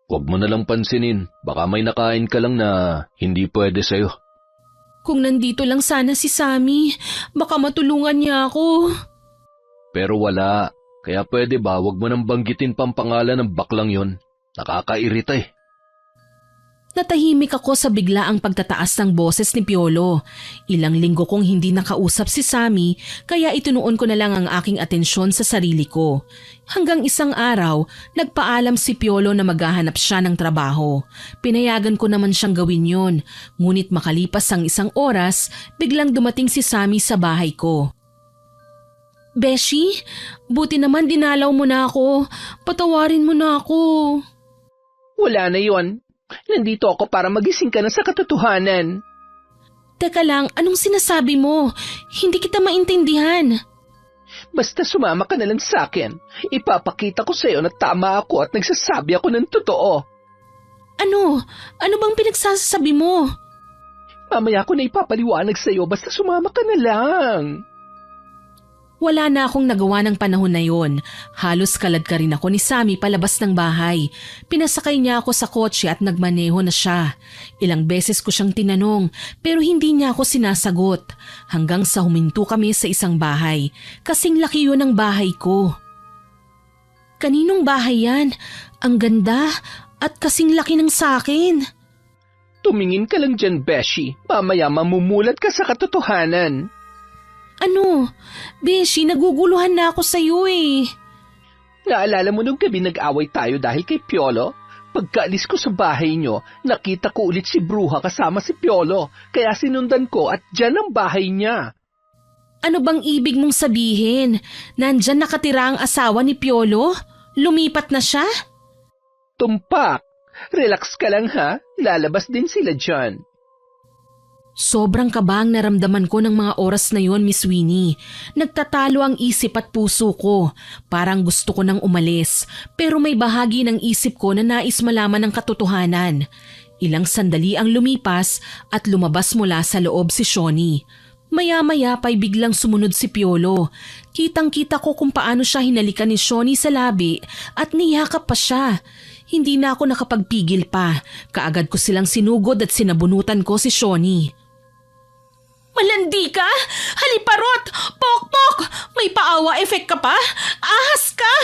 Huwag mo na lang pansinin. Baka may nakain ka lang na hindi pwede sa'yo. Kung nandito lang sana si Sammy, baka matulungan niya ako. Pero wala. Kaya pwede ba huwag mo nang banggitin pang pangalan ng baklang yon? Nakakairita eh. Natahimik ako sa biglaang pagtataas ng boses ni Piolo. Ilang linggo kong hindi nakausap si Sammy, kaya itinuon ko na lang ang aking atensyon sa sarili ko. Hanggang isang araw, nagpaalam si Piolo na maghahanap siya ng trabaho. Pinayagan ko naman siyang gawin yun, ngunit makalipas ang isang oras, biglang dumating si Sammy sa bahay ko. Beshi, buti naman dinalaw mo na ako. Patawarin mo na ako. Wala na yon. Nandito ako para magising ka na sa katotohanan. Teka lang, anong sinasabi mo? Hindi kita maintindihan. Basta sumama ka na lang sa akin. Ipapakita ko sa'yo na tama ako at nagsasabi ako ng totoo. Ano? Ano bang pinagsasabi mo? Mamaya ko na ipapaliwanag sa'yo, basta sumama ka na lang. Wala na akong nagawa ng panahon na yon. Halos kalad ka rin ako ni Sammy palabas ng bahay. Pinasakay niya ako sa kotse at nagmaneho na siya. Ilang beses ko siyang tinanong pero hindi niya ako sinasagot. Hanggang sa huminto kami sa isang bahay. Kasing laki yun ang bahay ko. Kaninong bahay yan? Ang ganda at kasing laki ng sakin. Tumingin ka lang dyan, Beshi. Mamaya mamumulat ka sa katotohanan. Ano? Beshi, naguguluhan na ako sa'yo eh. Naalala mo nung gabi nag-away tayo dahil kay Piolo? Pagkaalis ko sa bahay nyo, nakita ko ulit si Bruja kasama si Piolo, kaya sinundan ko at dyan ang bahay niya. Ano bang ibig mong sabihin? Nandyan nakatira ang asawa ni Piolo? Lumipat na siya? Tumpak! Relax ka lang ha, lalabas din sila dyan. Sobrang kaba ang naramdaman ko ng mga oras na yon, Miss Winnie. Nagtatalo ang isip at puso ko. Parang gusto ko nang umalis, pero may bahagi ng isip ko na nais malaman ang katotohanan. Ilang sandali ang lumipas at lumabas mula sa loob si Shoni. Maya-maya pa'y biglang sumunod si Piolo. Kitang-kita ko kung paano siya hinalikan ni Shoni sa labi at niyakap pa siya. Hindi na ako nakapagpigil pa. Kaagad ko silang sinugod at sinabunutan ko si Shoni. Malandi ka? Haliparot! Pokpok! May paawa effect ka pa? Ahas ka!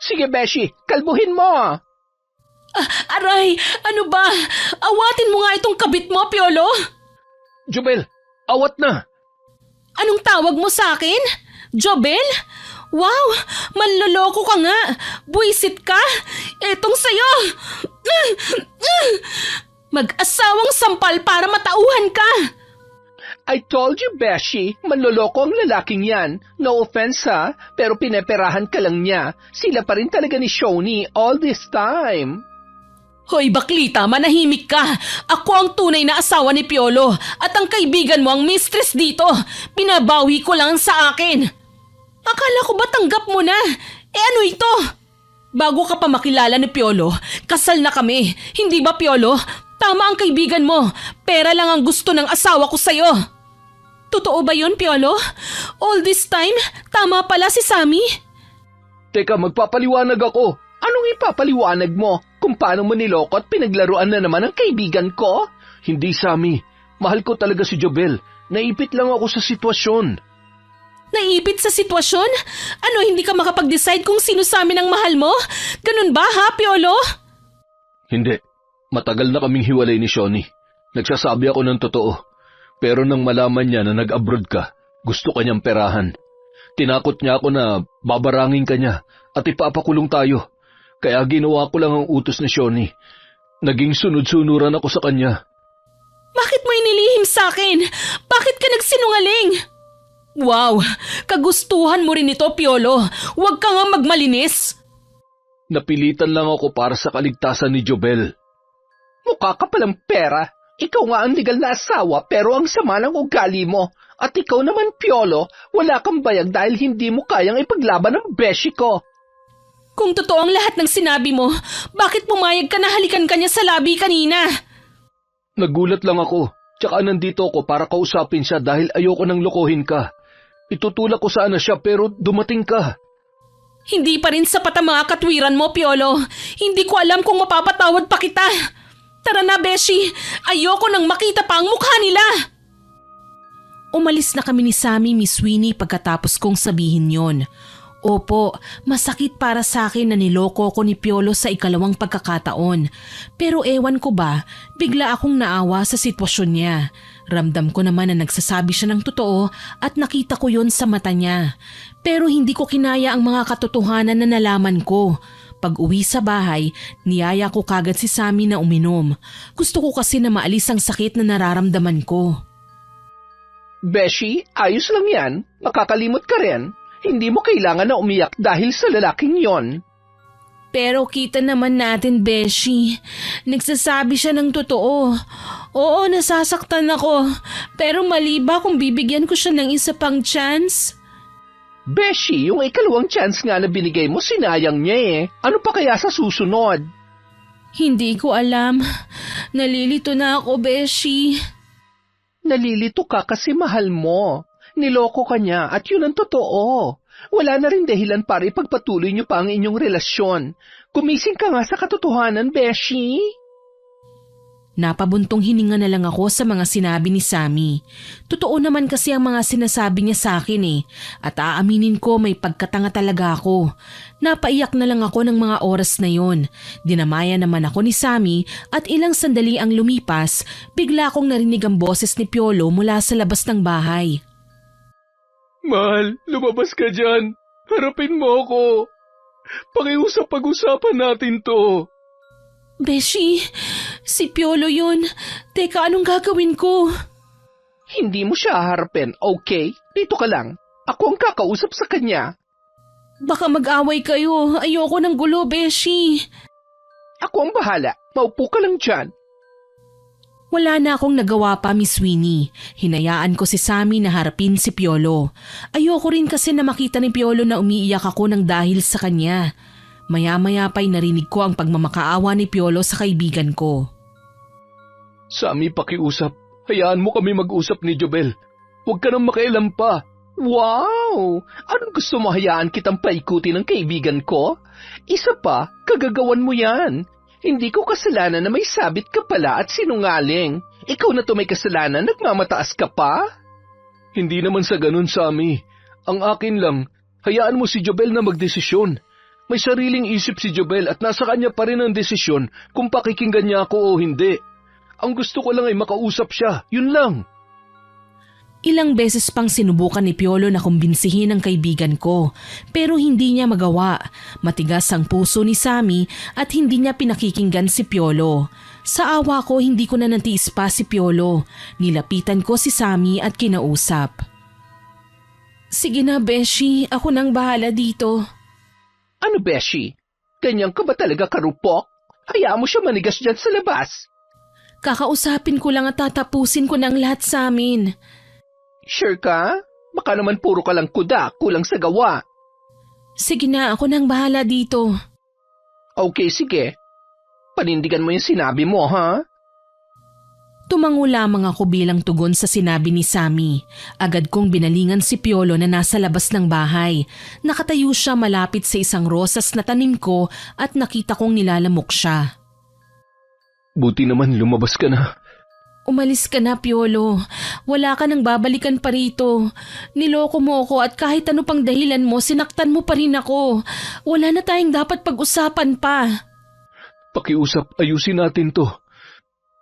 Sige, Beshi, kalbuhin mo! Aray! Ano ba? Awatin mo nga itong kabit mo, Piolo! Jobel, awat na! Anong tawag mo sa akin? Jobel? Wow! Manloloko ka nga! Buisit ka! Etong sayo! Mag-asawang sampal para matauhan ka! I told you, Beshi, manloloko ang lalaking yan. No offense ha, pero pineperahan ka lang niya. Sila pa rin talaga ni Shoni all this time. Hoy baklita, manahimik ka. Ako ang tunay na asawa ni Piolo at ang kaibigan mo ang mistress dito. Pinabawi ko lang sa akin. Akala ko ba tanggap mo na? Ano ito? Bago ka pa makilala ni Piolo, kasal na kami. Hindi ba, Piolo? Tama ang kaibigan mo. Pera lang ang gusto ng asawa ko sa'yo. Totoo ba yun, Piolo? All this time, tama pala si Sammy? Teka, magpapaliwanag ako. Anong ipapaliwanag mo? Kung paano mo niloko at pinaglaruan na naman ang kaibigan ko? Hindi, Sammy. Mahal ko talaga si Jobel. Naipit lang ako sa sitwasyon. Naipit sa sitwasyon? Ano, hindi ka makapag-decide kung sino sa amin ang mahal mo? Ganun ba ha, Piolo? Hindi. Matagal na kaming hiwalay ni Shoni. Nagsasabi ako ng totoo. Pero nang malaman niya na nag-abroad ka, gusto kanyang perahan. Tinakot niya ako na babarangin ka niya at ipapakulong tayo. Kaya ginawa ko lang ang utos ni Shoni. Naging sunod-sunuran ako sa kanya. Bakit mo inilihim sa akin? Bakit ka nagsinungaling? Wow, kagustuhan mo rin ito, Piolo. Huwag ka nga magmalinis. Napilitan lang ako para sa kaligtasan ni Jobel. Mukha ka palang pera. Ikaw nga ang legal na asawa pero ang sama ng ugali mo. At ikaw naman, Piolo, wala kang bayag dahil hindi mo kayang ipaglaban ang beshi ko. Kung totoo ang lahat ng sinabi mo, bakit pumayag ka na halikan ka niya sa labi kanina? Nagulat lang ako. Tsaka nandito ako para kausapin siya dahil ayoko nang lokohin ka. Itutulak ko sana siya pero dumating ka. Hindi pa rin sapat ang mga katwiran mo, Piolo. Hindi ko alam kung mapapatawad pa kita. Tara na, Beshi. Ayoko nang makita pa ang mukha nila. Umalis na kami ni Sammy, Miss Winnie pagkatapos kong sabihin yon. Opo, masakit para sa akin na niloko ko ni Piolo sa ikalawang pagkakataon. Pero ewan ko ba, bigla akong naawa sa sitwasyon niya. Ramdam ko naman na nagsasabi siya ng totoo at nakita ko yon sa mata niya. Pero hindi ko kinaya ang mga katotohanan na nalaman ko. Pag uwi sa bahay, niyaya ko kagad si Sammy na uminom. Gusto ko kasi na maalis ang sakit na nararamdaman ko. Beshi, ayos lang yan. Makakalimot ka rin. Hindi mo kailangan na umiyak dahil sa lalaking yon. Pero kita naman natin, Beshi. Nagsasabi siya ng totoo. Oo, nasasaktan ako. Pero mali ba kung bibigyan ko siya ng isa pang chance? Beshi, yung ikalawang chance nga na binigay mo, sinayang niya eh. Ano pa kaya sa susunod? Hindi ko alam. Nalilito na ako, Beshi. Nalilito ka kasi mahal mo. Niloko ka niya at yun ang totoo. Wala na rin dahilan para ipagpatuloy niyo pa ang inyong relasyon. Gumising ka nga sa katotohanan, Beshi. Napabuntong hininga na lang ako sa mga sinabi ni Sammy. Totoo naman kasi ang mga sinasabi niya sa akin eh. At aaminin ko may pagkatanga talaga ako. Napaiyak na lang ako ng mga oras na yon. Dinamaya naman ako ni Sammy at ilang sandali ang lumipas, bigla akong narinig ang boses ni Piolo mula sa labas ng bahay. Mahal, lumabas ka dyan. Harapin mo ako. Pag-usapan natin to. Beshi, si Piolo yun. Teka, anong gagawin ko? Hindi mo siya haharapin, okay? Dito ka lang. Ako ang kakausap sa kanya. Baka mag-away kayo. Ayoko ng gulo, Beshi. Ako ang bahala. Maupo ka lang dyan. Wala na akong nagawa pa, Miss Winnie. Hinayaan ko si Sammy na harapin si Piolo. Ayoko rin kasi na makita ni Piolo na umiiyak ako ng dahil sa kanya. Maya-maya pa'y narinig ko ang pagmamakaawa ni Piolo sa kaibigan ko. Sammy, pakiusap. Hayaan mo kami mag-usap ni Jobel. Huwag ka nang makialam pa. Wow! Anong gusto mo hayaan kitang paikuti ng kaibigan ko? Isa pa, kagagawan mo yan. Hindi ko kasalanan na may sabit ka pala at sinungaling. Ikaw na to may kasalanan, nagmamataas ka pa? Hindi naman sa ganun, Sammy. Ang akin lang, hayaan mo si Jobel na magdesisyon. May sariling isip si Jobel at nasa kanya pa rin ang desisyon kung pakikinggan niya ako o hindi. Ang gusto ko lang ay makausap siya, yun lang. Ilang beses pang sinubukan ni Piolo na kumbinsihin ang kaibigan ko, pero hindi niya magawa. Matigas ang puso ni Sammy at hindi niya pinakikinggan si Piolo. Sa awa ko, hindi ko na natiis pa si Piolo. Nilapitan ko si Sammy at kinausap. Sige na, Beshi, ako nang bahala dito. Ano, Beshi? Ganyan ka ba talaga karupok? Hayaan mo siya manigas dyan sa labas. Kakausapin ko lang at tatapusin ko ng lahat sa amin. Sure ka? Baka naman puro ka lang kuda, kulang sa gawa. Sige na, ako nang bahala dito. Okay, sige. Panindigan mo yung sinabi mo, ha? Tumango lamang ako bilang tugon sa sinabi ni Sammy. Agad kong binalingan si Piolo na nasa labas ng bahay. Nakatayo siya malapit sa isang rosas na tanim ko at nakita kong nilalamok siya. Buti naman lumabas ka na. Umalis ka na, Piolo. Wala ka nang babalikan pa rito. Niloko mo ako at kahit ano pang dahilan mo, sinaktan mo pa rin ako. Wala na tayong dapat pag-usapan pa. Pakiusap, ayusin natin to.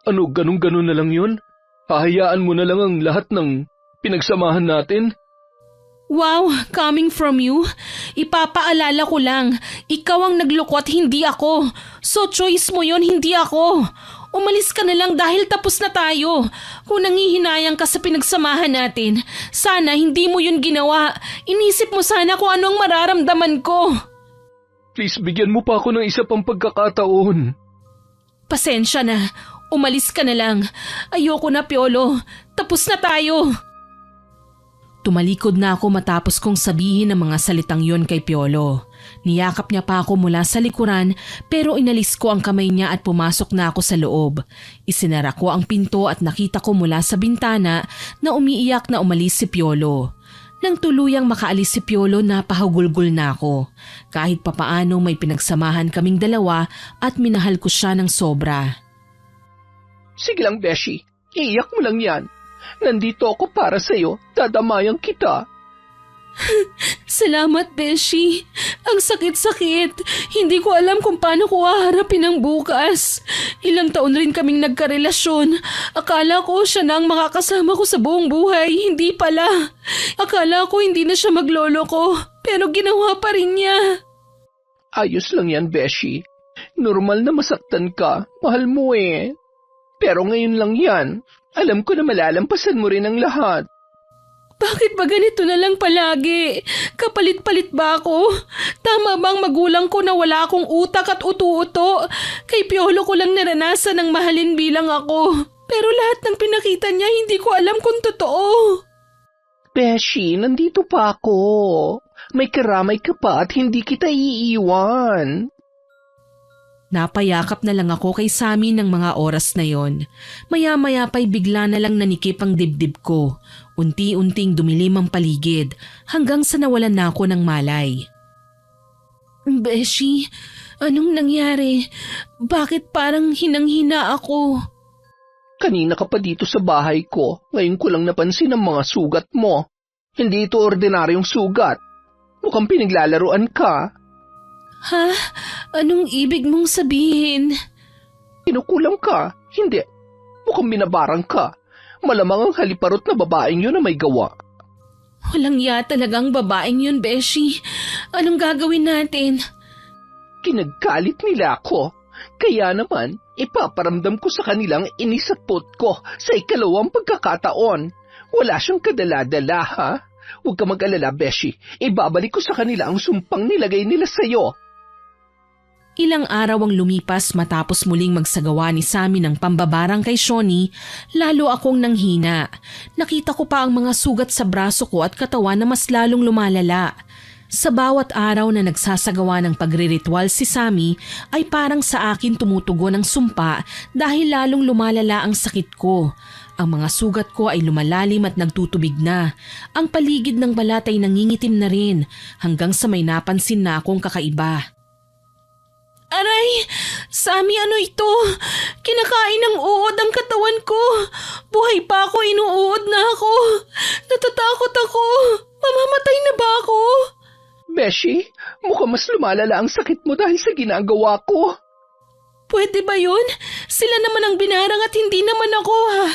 Ano, ganun-ganun na lang yun? Hahayaan mo na lang ang lahat ng pinagsamahan natin? Wow, coming from you? Ipapaalala ko lang, ikaw ang nagloko at hindi ako. So choice mo yon, hindi ako. Umalis ka na lang dahil tapos na tayo. Kung nangihinayang ka sa pinagsamahan natin, sana hindi mo yun ginawa. Inisip mo sana kung ano ang mararamdaman ko. Please, bigyan mo pa ako ng isa pang pagkakataon. Pasensya na. Umalis ka na lang. Ayoko na, Piolo. Tapos na tayo. Tumalikod na ako matapos kong sabihin ang mga salitang yon kay Piolo. Niyakap niya pa ako mula sa likuran pero inalis ko ang kamay niya at pumasok na ako sa loob. Isinara ko ang pinto at nakita ko mula sa bintana na umiiyak na umalis si Piolo. Nang tuluyang makaalis si Piolo, napahagulgol na ako. Kahit papaano may pinagsamahan kaming dalawa at minahal ko siya ng sobra. Sige lang, Beshi. Iiyak mo lang yan. Nandito ako para sa'yo. Dadamayan kita. Salamat, Beshi. Ang sakit-sakit. Hindi ko alam kung paano ko haharapin ang bukas. Ilang taon rin kaming nagkarelasyon. Akala ko siya na ang makakasama ko sa buong buhay. Hindi pala. Akala ko hindi na siya maglolo ko. Pero ginawa pa rin niya. Ayos lang yan, Beshi. Normal na masaktan ka. Mahal mo eh. Pero ngayon lang yan. Alam ko na malalampasan mo rin ang lahat. Bakit ba ganito na lang palagi? Kapalit-palit ba ako? Tama bang magulang ko na wala akong utak at utu-uto? Kay Piolo ko lang naranasan ng mahalin bilang ako. Pero lahat ng pinakita niya hindi ko alam kung totoo. Beshi, nandito pa ako. May karamay ka pa at hindi kita iiwan. Napayakap na lang ako kay Sammy ng mga oras na yon. Maya-maya pa'y bigla na lang nanikip ang dibdib ko. Unti-unting dumilim ang paligid hanggang sa nawalan na ako ng malay. Beshi, anong nangyari? Bakit parang hinang-hina ako? Kanina ka pa dito sa bahay ko. Ngayon ko lang napansin ang mga sugat mo. Hindi ito ordinaryong sugat. Mukhang pinaglalaruan ka. Ha? Anong ibig mong sabihin? Kinukulam ka. Hindi. Mukhang binabarang ka. Malamang ang haliparot na babaeng yun na may gawa. Walang ya talagang babaeng yun, Beshi. Anong gagawin natin? Kinagalit nila ako. Kaya naman, ipaparamdam ko sa kanilang inis at pot ko sa ikalawang pagkakataon. Wala siyang kadala-dala, ha? Huwag ka mag-alala, Beshi. Ibabalik ko sa kanila ang sumpang nilagay nila sa'yo. Ilang araw ang lumipas matapos muling magsagawa ni Sammy ng pambabarang kay Shawnee, lalo akong nanghina. Nakita ko pa ang mga sugat sa braso ko at katawan na mas lalong lumalala. Sa bawat araw na nagsasagawa ng pagriritwal si Sammy ay parang sa akin tumutugon ang sumpa dahil lalong lumalala ang sakit ko. Ang mga sugat ko ay lumalalim at nagtutubig na. Ang paligid ng balat ay nangingitim na rin hanggang sa may napansin na akong kakaiba. Aray! Sammy, ano ito? Kinakain ng uod ang katawan ko. Buhay pa ako, inuuod na ako. Natatakot ako. Mamamatay na ba ako? Beshi, mukhang mas lumalala ang sakit mo dahil sa ginagawa ko. Pwede ba yun? Sila naman ang binarang at hindi naman ako, ha?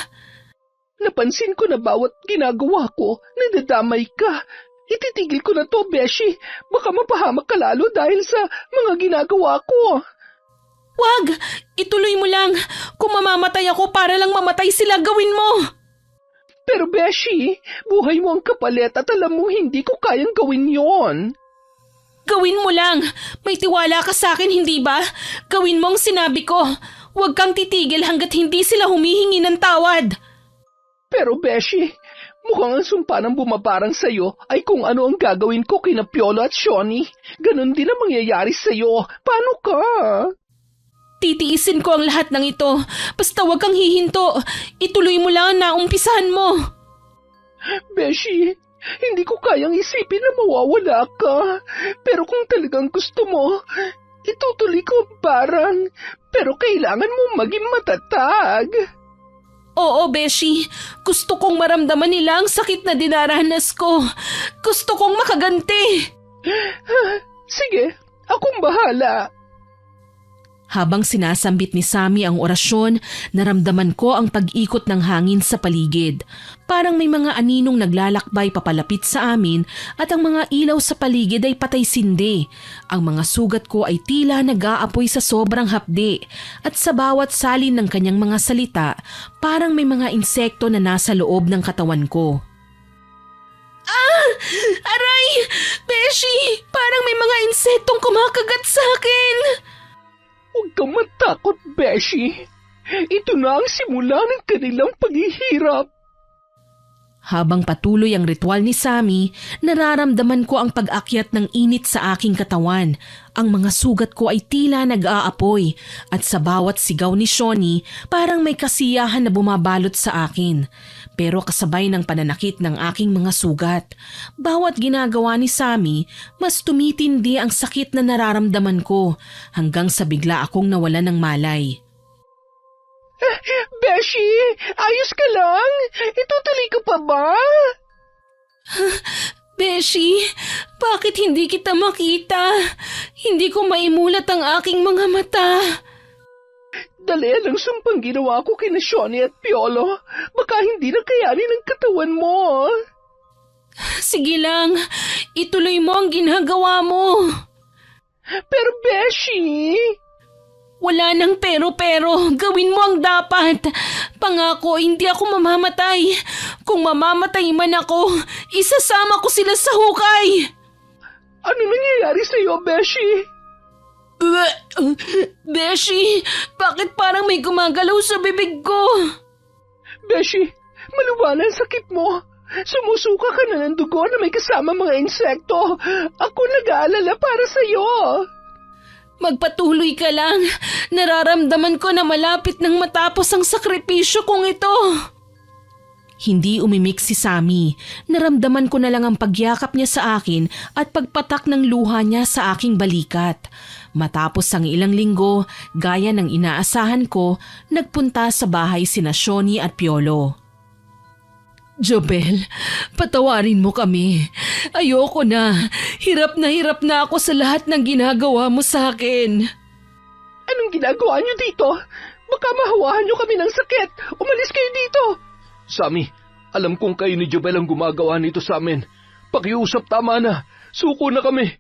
Napansin ko na bawat ginagawa ko, nadadamay ka. Ititigil ko na to, Beshi. Baka mapahamak ka lalo dahil sa mga ginagawa ko. Wag! Ituloy mo lang. Kung mamamatay ako para lang mamatay sila, gawin mo! Pero Beshi, buhay mo ang kapalit at alam mo hindi ko kayang gawin yon. Gawin mo lang. May tiwala ka sa akin, hindi ba? Gawin mo ang sinabi ko. Huwag kang titigil hanggat hindi sila humihingi ng tawad. Pero Beshi, Mukhang ang sumpa ng bumabarang sa'yo ay kung ano ang gagawin ko kina Piolo at Shoni. Ganon din ang mangyayari sa'yo. Paano ka? Titiisin ko ang lahat ng ito. Basta huwag kang hihinto. Ituloy mo lang ang naumpisahan mo. Beshi, hindi ko kayang isipin na mawawala ka. Pero kung talagang gusto mo, itutuloy ko ang barang. Pero kailangan mo maging matatag. Oo, Beshi. Gusto kong maramdaman nila ang sakit na dinaranas ko. Gusto kong makaganti. Sige, akong bahala. Habang sinasambit ni Sammy ang orasyon, naramdaman ko ang pag-ikot ng hangin sa paligid. Parang may mga aninong naglalakbay papalapit sa amin at ang mga ilaw sa paligid ay patay-sindi. Ang mga sugat ko ay tila nag-aapoy sa sobrang hapdi at sa bawat salin ng kanyang mga salita, parang may mga insekto na nasa loob ng katawan ko. Ah! Aray! Beshi! Parang may mga insektong kumakagat sa akin! Huwag kang matakot, Beshi. Ito na ang simula ng kanilang paghihirap. Habang patuloy ang ritual ni Sammy, nararamdaman ko ang pag-akyat ng init sa aking katawan. Ang mga sugat ko ay tila nag-aapoy at sa bawat sigaw ni Shoni parang may kasiyahan na bumabalot sa akin. Pero kasabay ng pananakit ng aking mga sugat, bawat ginagawa ni Sammy, mas tumitindi ang sakit na nararamdaman ko hanggang sa bigla akong nawalan ng malay. Beshi, ayos ka lang? Itutuloy ko pa ba? Beshi, bakit hindi kita makita? Hindi ko maimulat ang aking mga mata. Dalian ang sumpang ginawa ko kina Shoni at Piolo. Baka hindi na kayanin ang katawan mo. Sige lang, ituloy mo ang ginagawa mo. Pero Beshi... Wala nang pero-pero, gawin mo ang dapat. Pangako, hindi ako mamamatay. Kung mamamatay man ako, isasama ko sila sa hukay. Ano nangyayari sa'yo, Beshi? Beshi, bakit parang may gumagalaw sa bibig ko? Beshi, maluwala ang sakit mo. Sumusuka ka na ng dugo na may kasama mga insekto. Ako nag-aalala para sa'yo. Magpatuloy ka lang. Nararamdaman ko na malapit nang matapos ang sakripisyo kong ito. Hindi umimik si Sammy. Naramdaman ko na lang ang pagyakap niya sa akin at pagpatak ng luha niya sa aking balikat. Matapos ang ilang linggo, gaya ng inaasahan ko, nagpunta sa bahay sina Shoni at Piolo. Jobel, patawarin mo kami. Ayoko na. Hirap na ako sa lahat ng ginagawa mo sa akin. Anong ginagawa niyo dito? Baka mahawahan niyo kami ng sakit. Umalis kayo dito. Sammy, alam kong kayo ni Jobel ang gumagawa nito sa amin. Pakiusap, tama na. Suko na kami.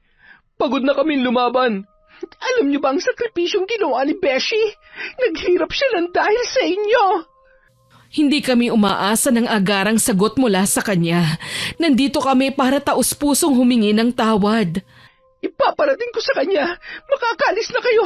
Pagod na kami lumaban. Alam niyo ba ang sakripisyong ginawa ni Beshi? Naghirap siya lang dahil sa inyo. Hindi kami umaasa ng agarang sagot mula sa kanya. Nandito kami para taus-pusong humingi ng tawad. Ipaparating ko sa kanya. Makakalis na kayo.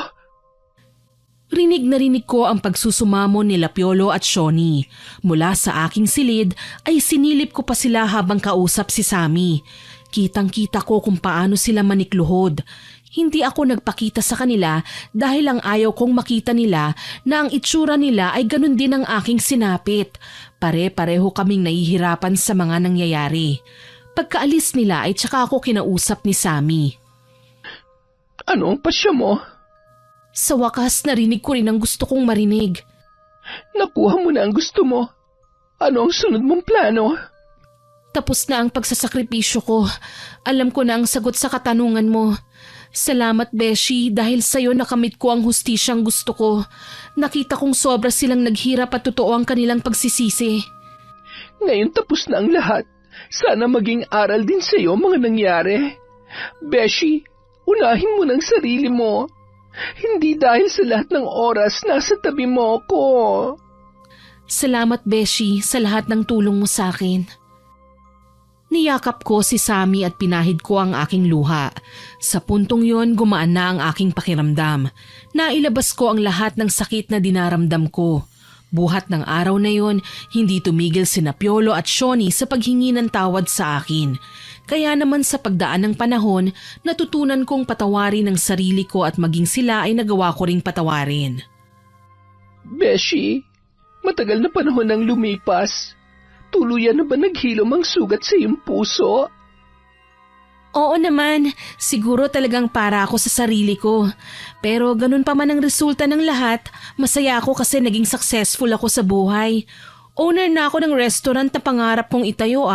Rinig na rinig ko ang pagsusumamon nila Piolo at Shoni. Mula sa aking silid ay sinilip ko pa sila habang kausap si Sammy. Kitang-kita ko kung paano sila manikluhod. Hindi ako nagpakita sa kanila dahil ang ayaw kong makita nila na ang itsura nila ay ganun din ang aking sinapit. Pare-pareho kaming nahihirapan sa mga nangyayari. Pagkaalis nila ay tsaka ako kinausap ni Sammy. Ano ang pasya mo? Sa wakas narinig ko rin ang gusto kong marinig. Nakuha mo na ang gusto mo. Ano ang sunod mong plano? Tapos na ang pagsasakripisyo ko. Alam ko na ang sagot sa katanungan mo. Salamat, Beshi, dahil sa'yo nakamit ko ang hustisyang gusto ko. Nakita kong sobra silang naghirap at totoo ang kanilang pagsisisi. Ngayon tapos na ang lahat. Sana maging aral din sa'yo mga nangyari. Beshi, unahin mo ng sarili mo. Hindi dahil sa lahat ng oras nasa tabi mo ko. Salamat, Beshi, sa lahat ng tulong mo sa akin. Niyakap ko si Sammy at pinahid ko ang aking luha. Sa puntong yon, gumaan na ang aking pakiramdam. Nailabas ko ang lahat ng sakit na dinaramdam ko. Buhat ng araw na yon, hindi tumigil sina Piolo at Shoni sa paghingi ng tawad sa akin. Kaya naman sa pagdaan ng panahon, natutunan kong patawarin ang sarili ko at maging sila ay nagawa ko ring patawarin. Beshi, matagal na panahon nang lumipas. Tuluyan na ba naghilom ang sugat sa iyong puso? Oo naman, siguro talagang para ako sa sarili ko. Pero ganun pa man ang resulta ng lahat, masaya ako kasi naging successful ako sa buhay. Owner na ako ng restaurant na pangarap kong itayo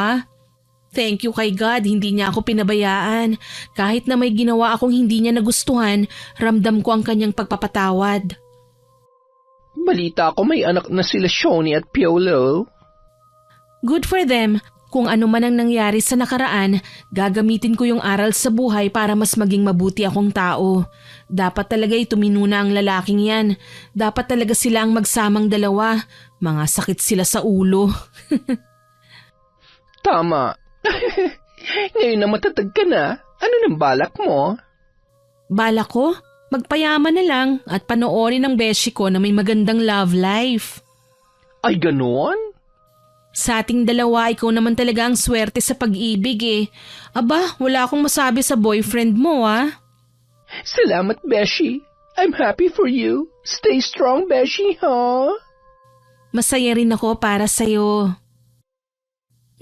Thank you kay God, hindi niya ako pinabayaan. Kahit na may ginawa akong hindi niya nagustuhan, ramdam ko ang kanyang pagpapatawad. Balita ko may anak na sila Shoni at Piolo. Good for them. Kung ano man ang nangyari sa nakaraan, gagamitin ko yung aral sa buhay para mas maging mabuti akong tao. Dapat talaga tuminuna ang lalaking yan. Dapat talaga sila ang magsamang dalawa. Mga sakit sila sa ulo. Tama. Ngayon na matatag ka na, ano nang balak mo? Balak ko? Magpayaman na lang at panoorin ng beshi ko na may magandang love life. Ay ganon? Sa ating dalawa, ikaw naman talaga ang swerte sa pag-ibig Aba, wala akong masabi sa boyfriend mo Salamat, Beshi. I'm happy for you. Stay strong, Beshi, ha? Masaya rin ako para sa'yo.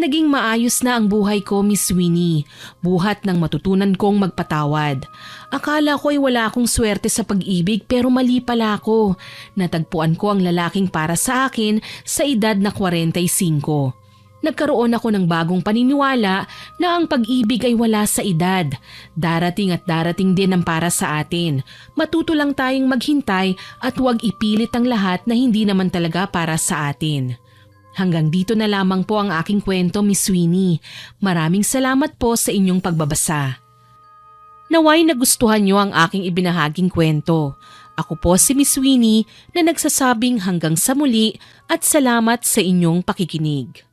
Naging maayos na ang buhay ko, Miss Winnie. Buhat ng matutunan kong magpatawad. Akala ko ay wala akong swerte sa pag-ibig pero mali pala ako. Natagpuan ko ang lalaking para sa akin sa edad na 45. Nagkaroon ako ng bagong paniniwala na ang pag-ibig ay wala sa edad. Darating at darating din ang para sa atin. Matuto lang tayong maghintay at huwag ipilit ang lahat na hindi naman talaga para sa atin. Hanggang dito na lamang po ang aking kwento, Miss Winnie. Maraming salamat po sa inyong pagbabasa. Naway nagustuhan niyo ang aking ibinahaging kwento. Ako po si Miss Winnie na nagsasabing hanggang sa muli at salamat sa inyong pakikinig.